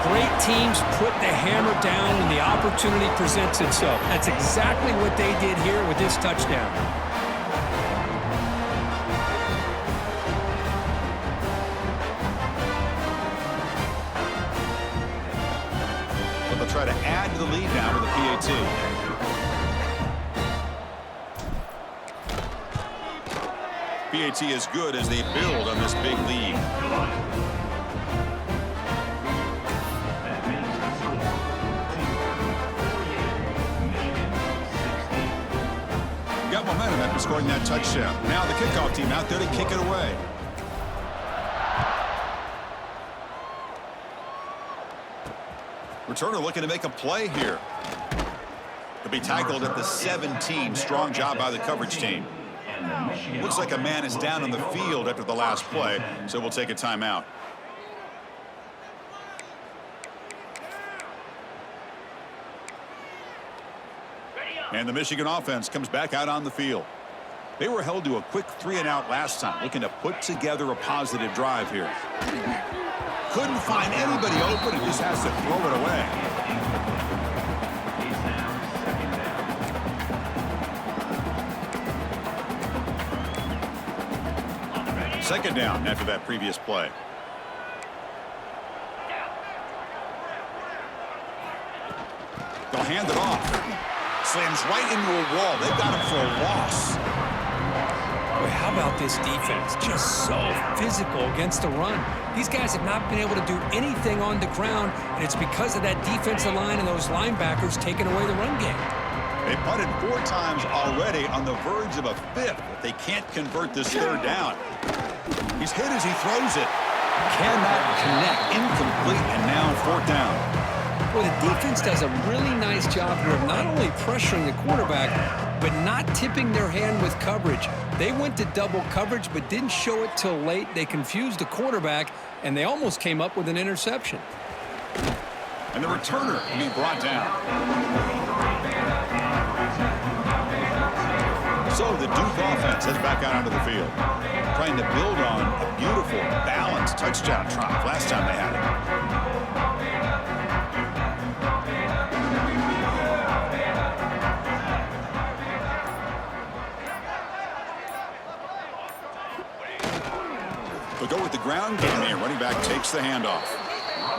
Great teams put the hammer down when the opportunity presents itself. That's exactly what they did here with this touchdown. But they'll try to add to the lead now with the PAT. PAT is good as they build on this big lead. Got momentum after scoring that touchdown. Now the kickoff team out there to kick it away. Returner looking to make a play here. He'll be tackled at the 17. Strong job by the coverage team. Looks like a man is down on the field after the last play, so we'll take a timeout. And the Michigan offense comes back out on the field. They were held to a quick 3-and-out last time, looking to put together a positive drive here. Couldn't find anybody open and just has to throw it away. Second down after that previous play. They'll hand it off. Slams right into a wall. They've got him for a loss. Boy, how about this defense? Just so physical against the run. These guys have not been able to do anything on the ground, and it's because of that defensive line and those linebackers taking away the run game. They punted 4 times already, on the verge of a 5th. They can't convert this 3rd down. He's hit as he throws it. Cannot connect. Incomplete, and now 4th down. Well, the defense does a really nice job here of not only pressuring the quarterback, but not tipping their hand with coverage. They went to double coverage, but didn't show it till late. They confused the quarterback, and they almost came up with an interception. And the returner will be brought down. So the Duke offense heads back out onto the field, trying to build on a beautiful, balanced touchdown drive last time they had it. They'll go with the ground game here. Running back takes the handoff.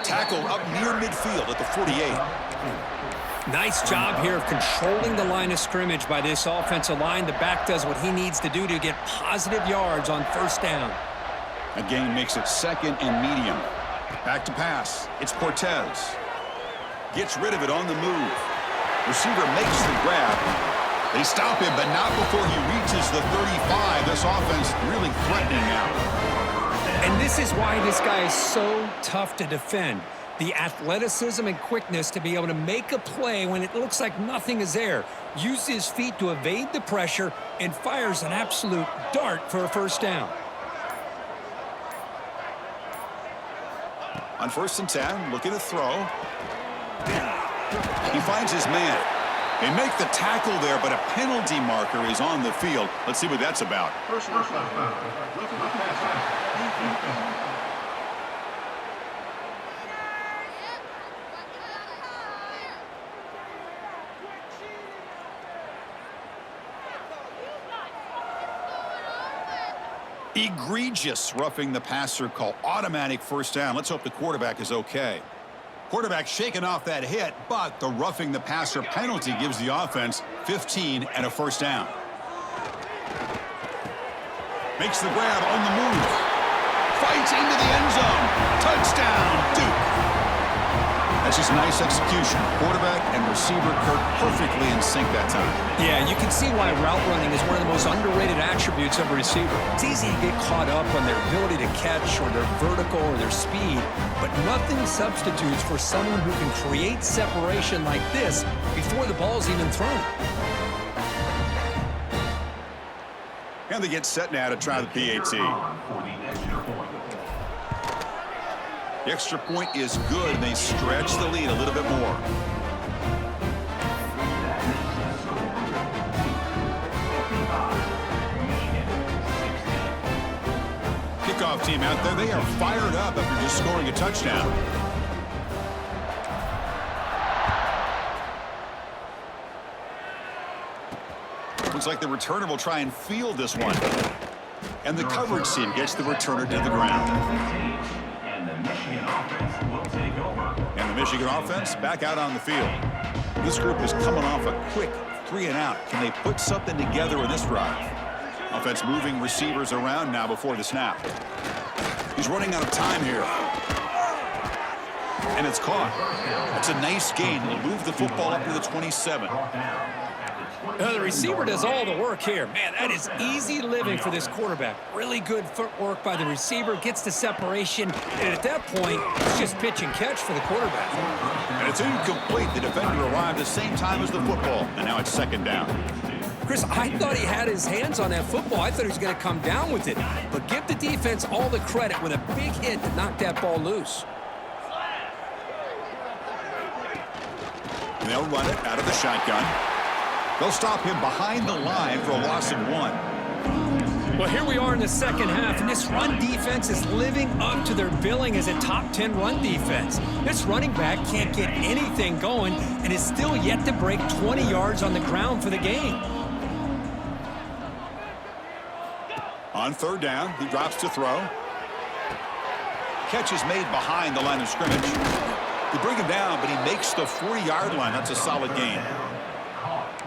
Tackled up near midfield at the 48. Nice job here of controlling the line of scrimmage by this offensive line. The back does what he needs to do to get positive yards on 1st down. A gain makes it 2nd and medium. Back to pass. It's Cortez. Gets rid of it on the move. Receiver makes the grab. They stop him, but not before he reaches the 35. This offense really threatening now. And this is why this guy is so tough to defend. The athleticism and quickness to be able to make a play when it looks like nothing is there. Uses his feet to evade the pressure and fires an absolute dart for a 1st down. On 1st and 10, looking to throw. He finds his man. They make the tackle there, but a penalty marker is on the field. Let's see what that's about. Egregious roughing the passer call. Automatic 1st down. Let's hope the quarterback is okay. Quarterback shaking off that hit, but the roughing the passer penalty gives the offense 15 and a 1st down. Makes the grab on the move. Fights into the end zone. Touchdown, Duke. That's just nice execution. Quarterback and receiver perfectly in sync that time. Yeah, you can see why route running is one of the most underrated attributes of a receiver. It's easy to get caught up on their ability to catch or their vertical or their speed, but nothing substitutes for someone who can create separation like this before the ball's even thrown. And they get set now to try the PAT. The extra point is good, and they stretch the lead a little bit more. Kickoff team out there, they are fired up after just scoring a touchdown. Looks like the returner will try and field this one. And the coverage team gets the returner to the ground. And the Michigan offense back out on the field. This group is coming off a quick 3-and-out. Can they put something together in this drive? Offense moving receivers around now before the snap. He's running out of time here. And it's caught. That's a nice gain. He'll move the football up to the 27. The receiver does all the work here. Man, that is easy living for this quarterback. Really good footwork by the receiver, gets the separation, and at that point, it's just pitch and catch for the quarterback. And it's incomplete. The defender arrived the same time as the football, and now it's second down. Chris, I thought he had his hands on that football. I thought he was going to come down with it. But give the defense all the credit with a big hit to knock that ball loose. And they'll run it out of the shotgun. They'll stop him behind the line for a loss of 1. Well, here we are in the second half, and this run defense is living up to their billing as a top 10 run defense. This running back can't get anything going and is still yet to break 20 yards on the ground for the game. On third down, he drops to throw. Catch is made behind the line of scrimmage. They bring him down, but he makes the 40-yard line. That's a solid gain.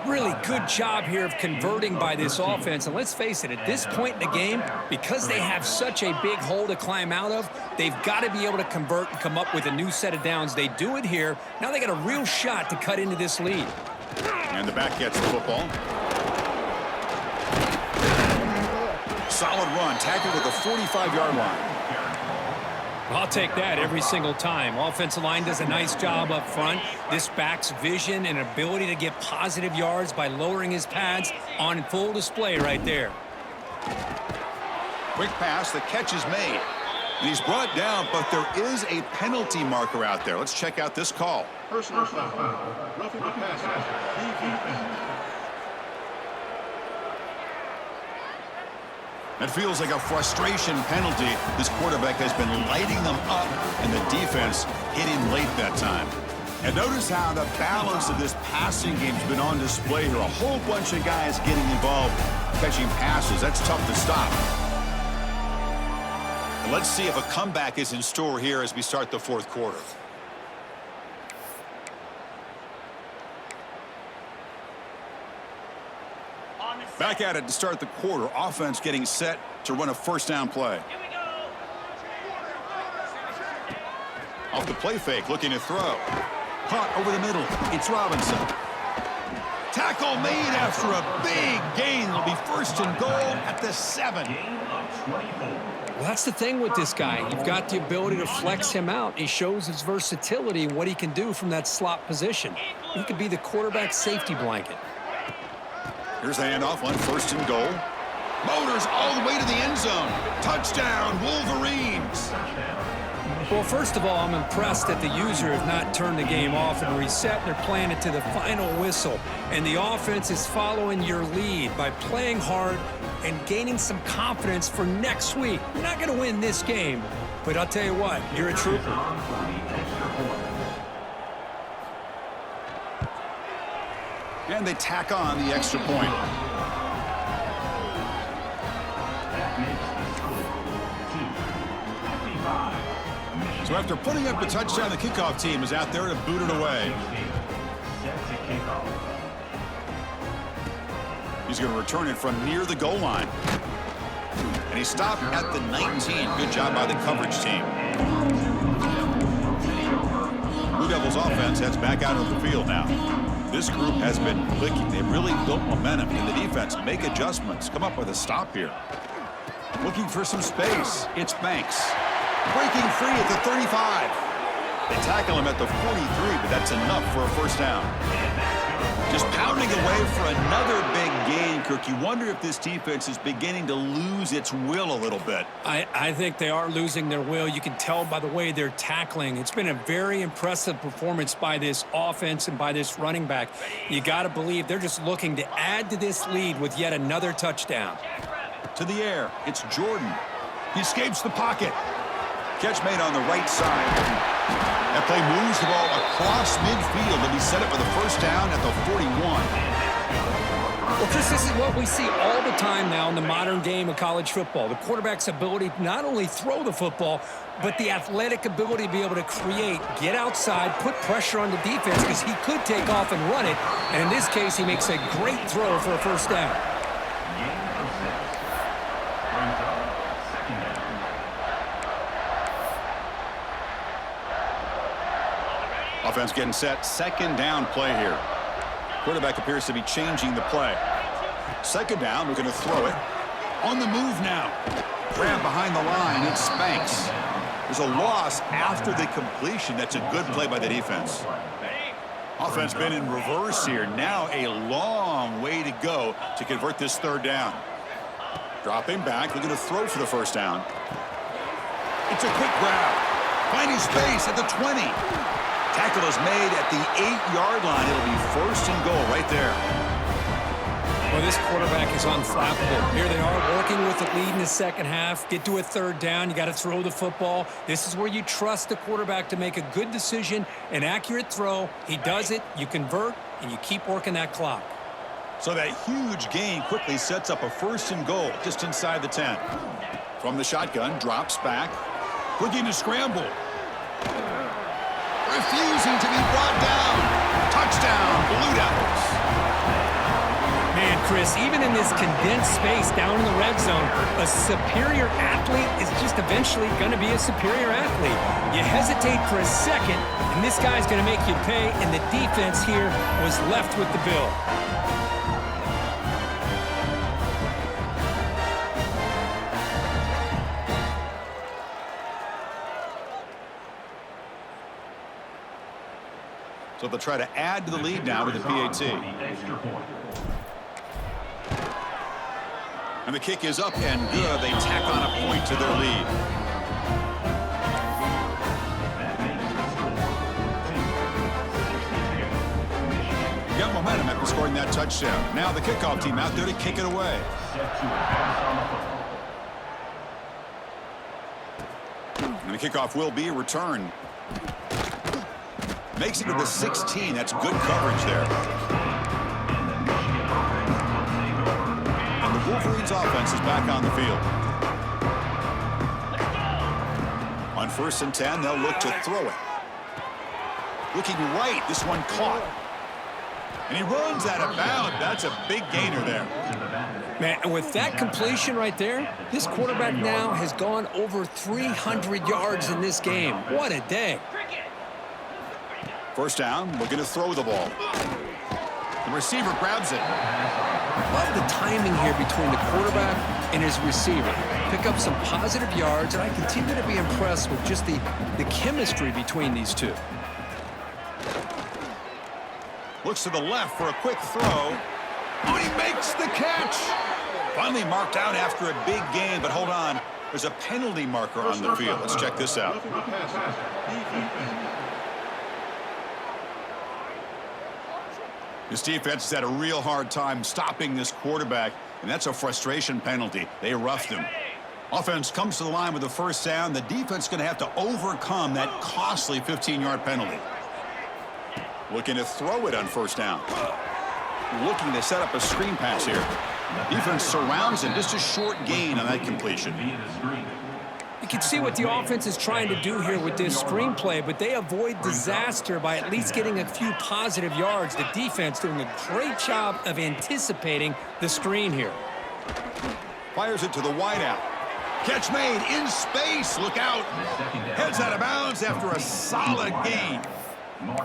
Really good job here of converting by this offense. And let's face it, at this point in the game, because they have such a big hole to climb out of, they've got to be able to convert and come up with a new set of downs. They do it here. Now they got a real shot to cut into this lead. And the back gets the football. Solid run, tackled at the 45-yard line. I'll take that every single time. Offensive line does a nice job up front. This back's vision and ability to get positive yards by lowering his pads on full display right there. Quick pass, the catch is made. And he's brought down, but there is a penalty marker out there. Let's check out this call. Personal foul. Roughing the passer. It feels like a frustration penalty. This quarterback has been lighting them up, and the defense hit him late that time. And notice how the balance of this passing game has been on display here. A whole bunch of guys getting involved, catching passes. That's tough to stop. And let's see if a comeback is in store here as we start the fourth quarter. Back at it to start the quarter. Offense getting set to run a first down play. Off the play fake, looking to throw. Caught over the middle. It's Robinson. Tackle made after a big gain. It'll be first and goal at the 7. Well, that's the thing with this guy. You've got the ability to flex him out. He shows his versatility and what he can do from that slot position. He could be the quarterback safety blanket. Here's the handoff on first and goal. Motors all the way to the end zone. Touchdown, Wolverines. Well, first of all, I'm impressed that the user have not turned the game off and reset. They're playing it to the final whistle. And the offense is following your lead by playing hard and gaining some confidence for next week. You're not going to win this game, but I'll tell you what, you're a trooper. And they tack on the extra point. So after putting up the touchdown, the kickoff team is out there to boot it away. He's going to return it from near the goal line. And he stopped at the 19. Good job by the coverage team. Blue Devils offense heads back out of the field now. This group has been clicking. They've really built momentum. And the defense make adjustments. Come up with a stop here. Looking for some space. It's Banks. Breaking free at the 35. They tackle him at the 43, but that's enough for a first down. Just pounding away for another big gain, Kirk. You wonder if this defense is beginning to lose its will a little bit. I think they are losing their will. You can tell by the way they're tackling. It's been a very impressive performance by this offense and by this running back. You got to believe they're just looking to add to this lead with yet another touchdown. To the air, it's Jordan. He escapes the pocket. Catch made on the right side. That play moves the ball across midfield, and he set it for the first down at the 41. Well, Chris, this is what we see all the time now in the modern game of college football. The quarterback's ability to not only throw the football, but the athletic ability to be able to create, get outside, put pressure on the defense, because he could take off and run it. And in this case, he makes a great throw for a first down. Offense getting set. Second down play here. Quarterback appears to be changing the play. Second down, we're going to throw it. On the move now. Grab behind the line. It's Banks. There's a loss after the completion. That's a good play by the defense. Offense been in reverse here. Now a long way to go to convert this third down. Dropping back. They're going to throw for the first down. It's a quick grab. Finding space at the 20. Tackle is made at the 8-yard line. It'll be first and goal right there. Well, this quarterback is unflappable. Here they are working with the lead in the second half. Get to a third down. You got to throw the football. This is where you trust the quarterback to make a good decision, an accurate throw. He does it, you convert, and you keep working that clock. So that huge gain quickly sets up a first and goal just inside the 10. From the shotgun, drops back. Looking to scramble. Refusing to be brought down. Touchdown, Blue Devils. Man, Chris, even in this condensed space down in the red zone, a superior athlete is just eventually going to be a superior athlete. You hesitate for a second, and this guy's going to make you pay, and the defense here was left with the bill. So they'll try to add to the lead now with the PAT. And the kick is up and good. They tack on a point to their lead. Got momentum after scoring that touchdown. Now the kickoff team out there to kick it away. And the kickoff will be returned. Makes it to the 16. That's good coverage there. And the Wolverines offense is back on the field. On 1st and 10, they'll look to throw it. Looking right, this one caught. And he runs out of bounds. That's a big gainer there. Man, and with that completion right there, this quarterback now has gone over 300 yards in this game. What a day. First down, looking to throw the ball. The receiver grabs it. Love the timing here between the quarterback and his receiver. Pick up some positive yards, and I continue to be impressed with just the chemistry between these two. Looks to the left for a quick throw. Oh, he makes the catch. Finally marked out after a big gain, but hold on. There's a penalty marker on the field. Let's check this out. This defense has had a real hard time stopping this quarterback, and that's a frustration penalty. They roughed him. Offense comes to the line with a first down. The defense is going to have to overcome that costly 15-yard penalty. Looking to throw it on first down. Looking to set up a screen pass here. Defense surrounds him. Just a short gain on that completion. You can see what the offense is trying to do here with this screenplay, but they avoid disaster by at least getting a few positive yards. The defense doing a great job of anticipating the screen here. Fires it to the wideout. Catch made in space. Look out. Heads out of bounds after a solid gain.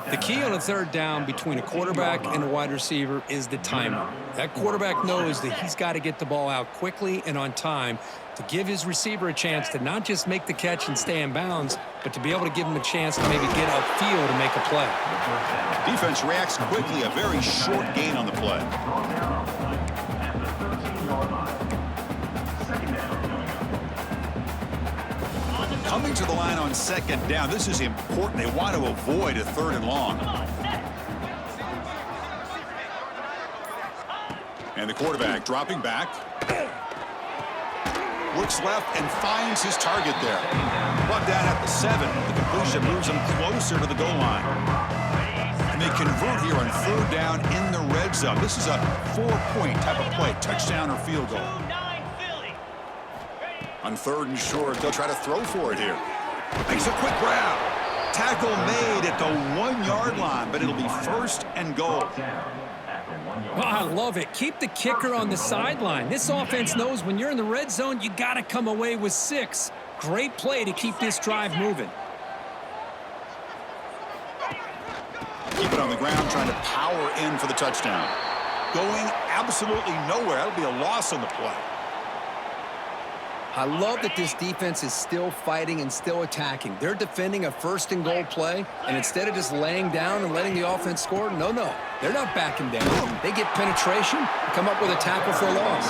The key on a third down between a quarterback and a wide receiver is the timing. That quarterback knows that he's got to get the ball out quickly and on time to give his receiver a chance to not just make the catch and stay in bounds, but to be able to give him a chance to maybe get upfield and make a play. Defense reacts quickly. A very short gain on the play. Coming to the line on second down. This is important. They want to avoid a third and long. And the quarterback dropping back. Looks left and finds his target there. Brought down at the 7. The completion moves him closer to the goal line. And they convert here on third down in the red zone. This is a 4-point type of play. Touchdown or field goal. On third and short, they'll try to throw for it here. Makes a quick grab. Tackle made at the 1-yard line, but it'll be first and goal. Oh, I love it. Keep the kicker on the sideline. This offense knows when you're in the red zone, you got to come away with 6. Great play to keep this drive moving. Keep it on the ground, trying to power in for the touchdown. Going absolutely nowhere. That'll be a loss on the play. I love that this defense is still fighting and still attacking. They're defending a first and goal play, and instead of just laying down and letting the offense score, no. They're not backing down. They get penetration and come up with a tackle for a loss.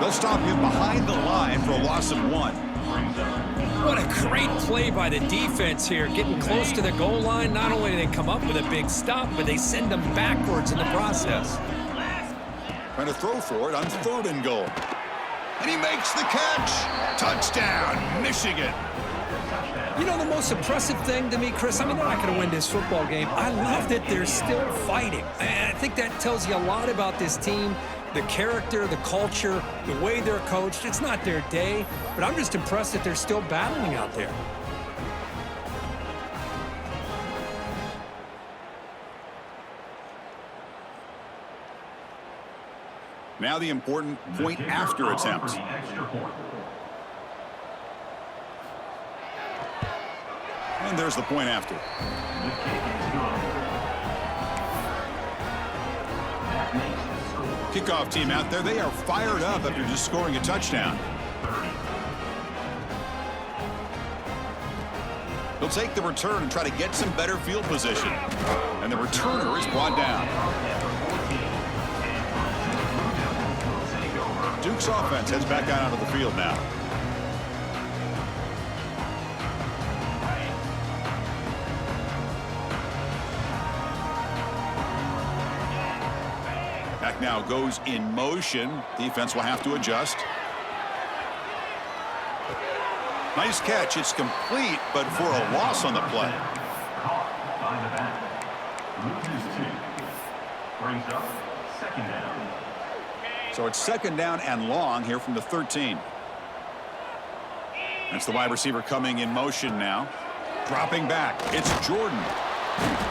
They'll stop him behind the line for a loss of 1. What a great play by the defense here. Getting close to the goal line, not only do they come up with a big stop, but they send them backwards in the process. Trying to throw for it on third and goal. And he makes the catch. Touchdown, Michigan. You know, the most impressive thing to me, Chris, I mean, they're not going to win this football game. I love that they're still fighting. And I think that tells you a lot about this team, the character, the culture, the way they're coached. It's not their day, but I'm just impressed that they're still battling out there. Now the important point after attempt. And there's the point after. Kickoff team out there. They are fired up after just scoring a touchdown. They'll take the return and try to get some better field position. And the returner is brought down. Duke's offense heads back out onto the field now. Back now goes in motion. Defense will have to adjust. Nice catch. It's complete, but for a loss on the play. Caught by the back. Loses 2. Brings up second down. So it's second down and long here from the 13. That's the wide receiver coming in motion now. Dropping back. It's Jordan.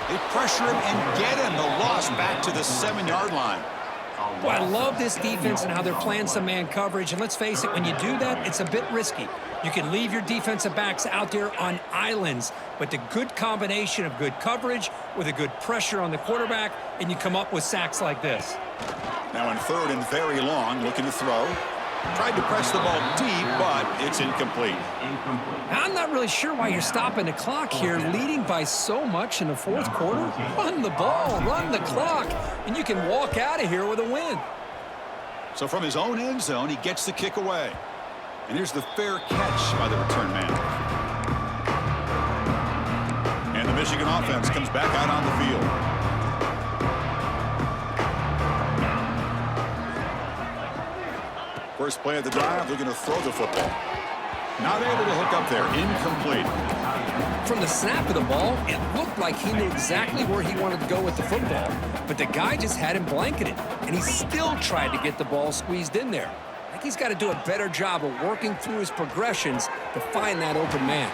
They pressure him and get him. The loss back to the 7-yard line. Well, I love this defense and how they're playing some man coverage. And let's face it, when you do that, it's a bit risky. You can leave your defensive backs out there on islands, but the good combination of good coverage with a good pressure on the quarterback, and you come up with sacks like this. Now on third and very long, looking to throw. Tried to press the ball deep, but it's incomplete. I'm not really sure why you're stopping the clock here, leading by so much in the fourth quarter. Run the ball, run the clock, and you can walk out of here with a win. So from his own end zone, he gets the kick away. And here's the fair catch by the return man. And the Michigan offense comes back out on the field. First play of the drive, looking to throw the football. Not able to hook up there. Incomplete. From the snap of the ball, it looked like he knew exactly where he wanted to go with the football. But the guy just had him blanketed, and he still tried to get the ball squeezed in there. I think he's got to do a better job of working through his progressions to find that open man.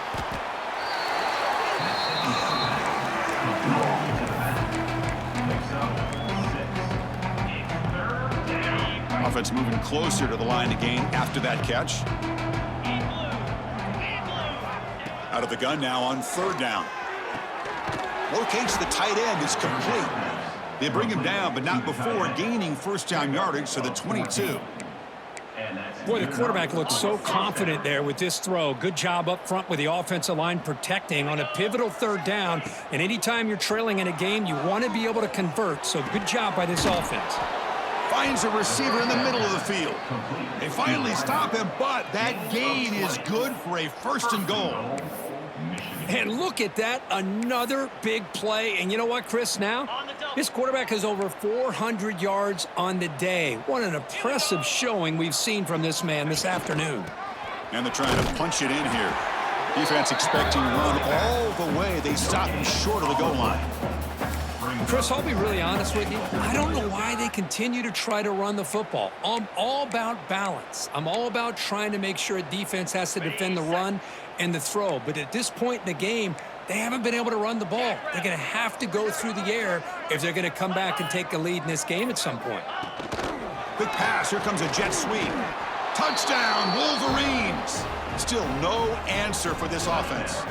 Offense moving closer to the line to gain after that catch. Out of the gun now on third down. Locates the tight end. It's complete. They bring him down, but not before gaining first down yardage to the 22. Boy, the quarterback looks so confident there with this throw. Good job up front with the offensive line protecting on a pivotal third down. And anytime you're trailing in a game, you want to be able to convert. So good job by this offense. Finds a receiver in the middle of the field. They finally stop him, but that gain is good for a first and goal. And look at that, another big play. And you know what, Chris, now? This quarterback has over 400 yards on the day. What an impressive showing we've seen from this man this afternoon. And they're trying to punch it in here. Defense expecting to run all the way. They stop him short of the goal line. Chris, I'll be really honest with you. I don't know why they continue to try to run the football. I'm all about balance. I'm all about trying to make sure a defense has to defend the run and the throw. But at this point in the game, they haven't been able to run the ball. They're going to have to go through the air if they're going to come back and take a lead in this game at some point. Quick pass. Here comes a jet sweep. Touchdown, Wolverines. Still no answer for this offense.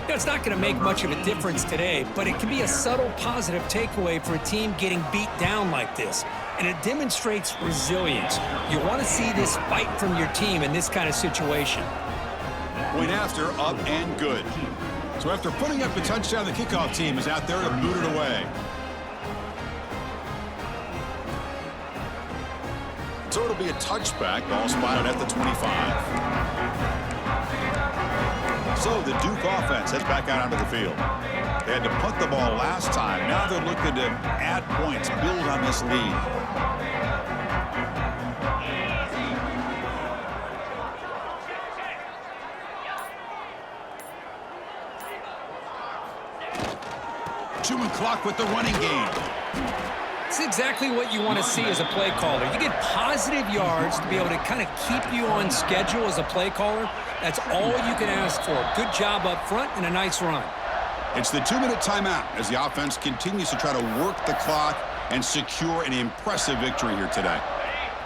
It's not going to make much of a difference today, but it can be a subtle positive takeaway for a team getting beat down like this. And it demonstrates resilience. You want to see this fight from your team in this kind of situation. Point after, up and good. So after putting up the touchdown, the kickoff team is out there to boot it away. So it'll be a touchback, ball spotted at the 25. So the Duke offense heads back out onto the field. They had to punt the ball last time. Now they're looking to add points, build on this lead. Chewing clock with the running game. It's exactly what you want to see as a play caller. You get positive yards to be able to kind of keep you on schedule as a play caller. That's all you can ask for. Good job up front and a nice run. It's the 2-minute timeout as the offense continues to try to work the clock and secure an impressive victory here today.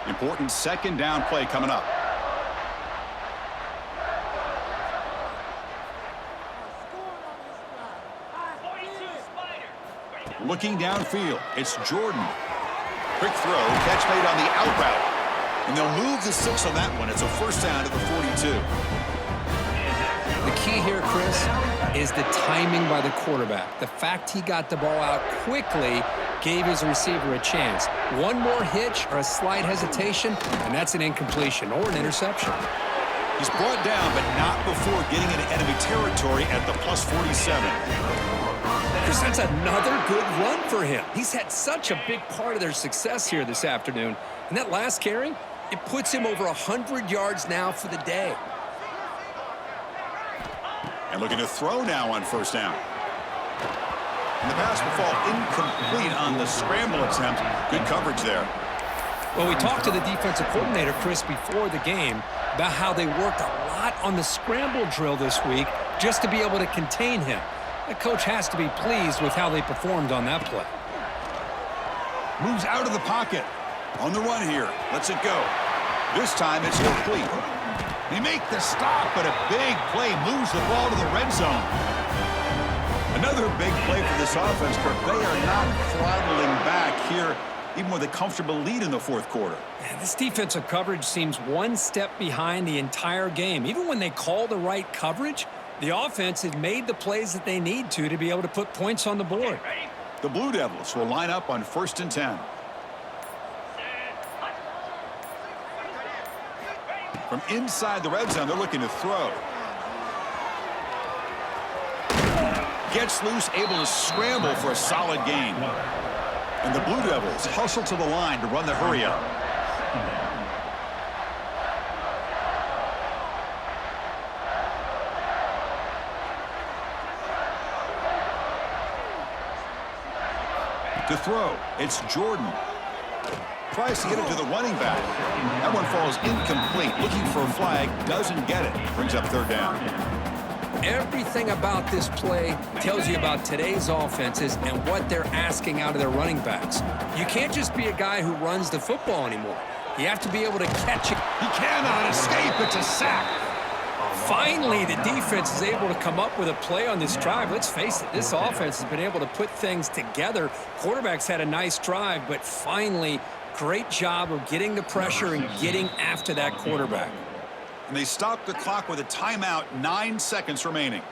Important second down play coming up. Looking downfield, it's Jordan. Quick throw, catch made on the out route. And they'll move the 6 on that one. It's a first down to the 42. The key here, Chris, is the timing by the quarterback. The fact he got the ball out quickly gave his receiver a chance. One more hitch or a slight hesitation, and that's an incompletion or an interception. He's brought down, but not before getting into enemy territory at the plus 47. Chris, that's another good run for him. He's had such a big part of their success here this afternoon. And that last carry, it puts him over 100 yards now for the day. And looking to throw now on first down. And the pass will fall incomplete on the scramble attempt. Good coverage there. Well, we talked to the defensive coordinator, Chris, before the game about how they worked a lot on the scramble drill this week just to be able to contain him. The coach has to be pleased with how they performed on that play. Moves out of the pocket. On the run here. Lets it go. This time it's complete. They make the stop, but a big play moves the ball to the red zone. Another big play for this offense, but they are not throttling back here, even with a comfortable lead in the fourth quarter. Man, this defensive coverage seems one step behind the entire game. Even when they call the right coverage, the offense has made the plays that they need to be able to put points on the board. The Blue Devils will line up on 1st and 10. From inside the red zone, they're looking to throw. Gets loose, able to scramble for a solid gain. And the Blue Devils hustle to the line to run the hurry up. To throw, it's Jordan. Tries to get it to the running back. That one falls incomplete. Looking for a flag, doesn't get it. Brings up third down. Everything about this play tells you about today's offenses and what they're asking out of their running backs. You can't just be a guy who runs the football anymore. You have to be able to catch it. He cannot escape. It's a sack. Finally, the defense is able to come up with a play on this drive. Let's face it, this offense has been able to put things together. Quarterback's had a nice drive, but finally, great job of getting the pressure and getting after that quarterback. And they stop the clock with a timeout, 9 seconds remaining.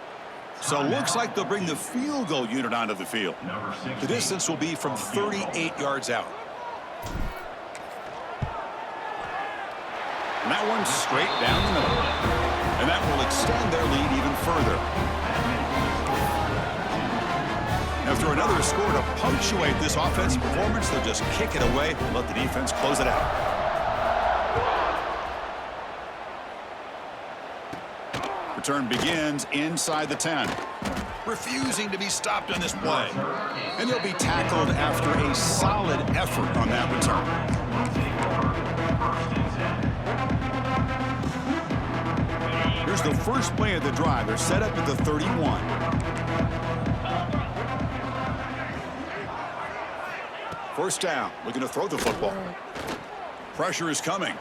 So it looks like they'll bring the field goal unit onto the field. The distance will be from 38 yards out. And that one's straight down the middle. And that will extend their lead even further. After another score to punctuate this offensive performance, they'll just kick it away and let the defense close it out. Return begins inside the 10. Refusing to be stopped on this play. And he'll be tackled after a solid effort on that return. Here's the first play of the drive. They're set up at the 31. First down, looking to throw the football. Pressure is coming.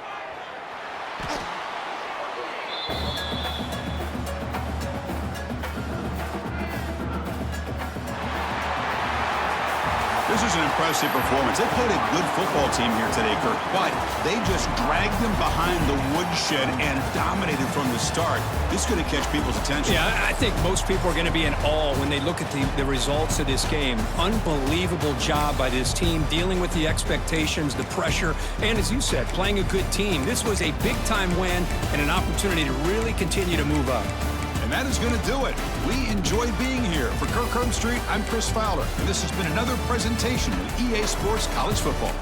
This is an impressive performance. They played a good football team here today, Kirk, but they just dragged them behind the woodshed and dominated from the start. This is going to catch people's attention. Yeah, I think most people are going to be in awe when they look at the results of this game. Unbelievable job by this team dealing with the expectations, the pressure, and as you said, playing a good team. This was a big-time win and an opportunity to really continue to move up. And that is going to do it. We enjoyed being here. For Kirk Street, I'm Chris Fowler, and this has been another presentation of EA Sports College Football.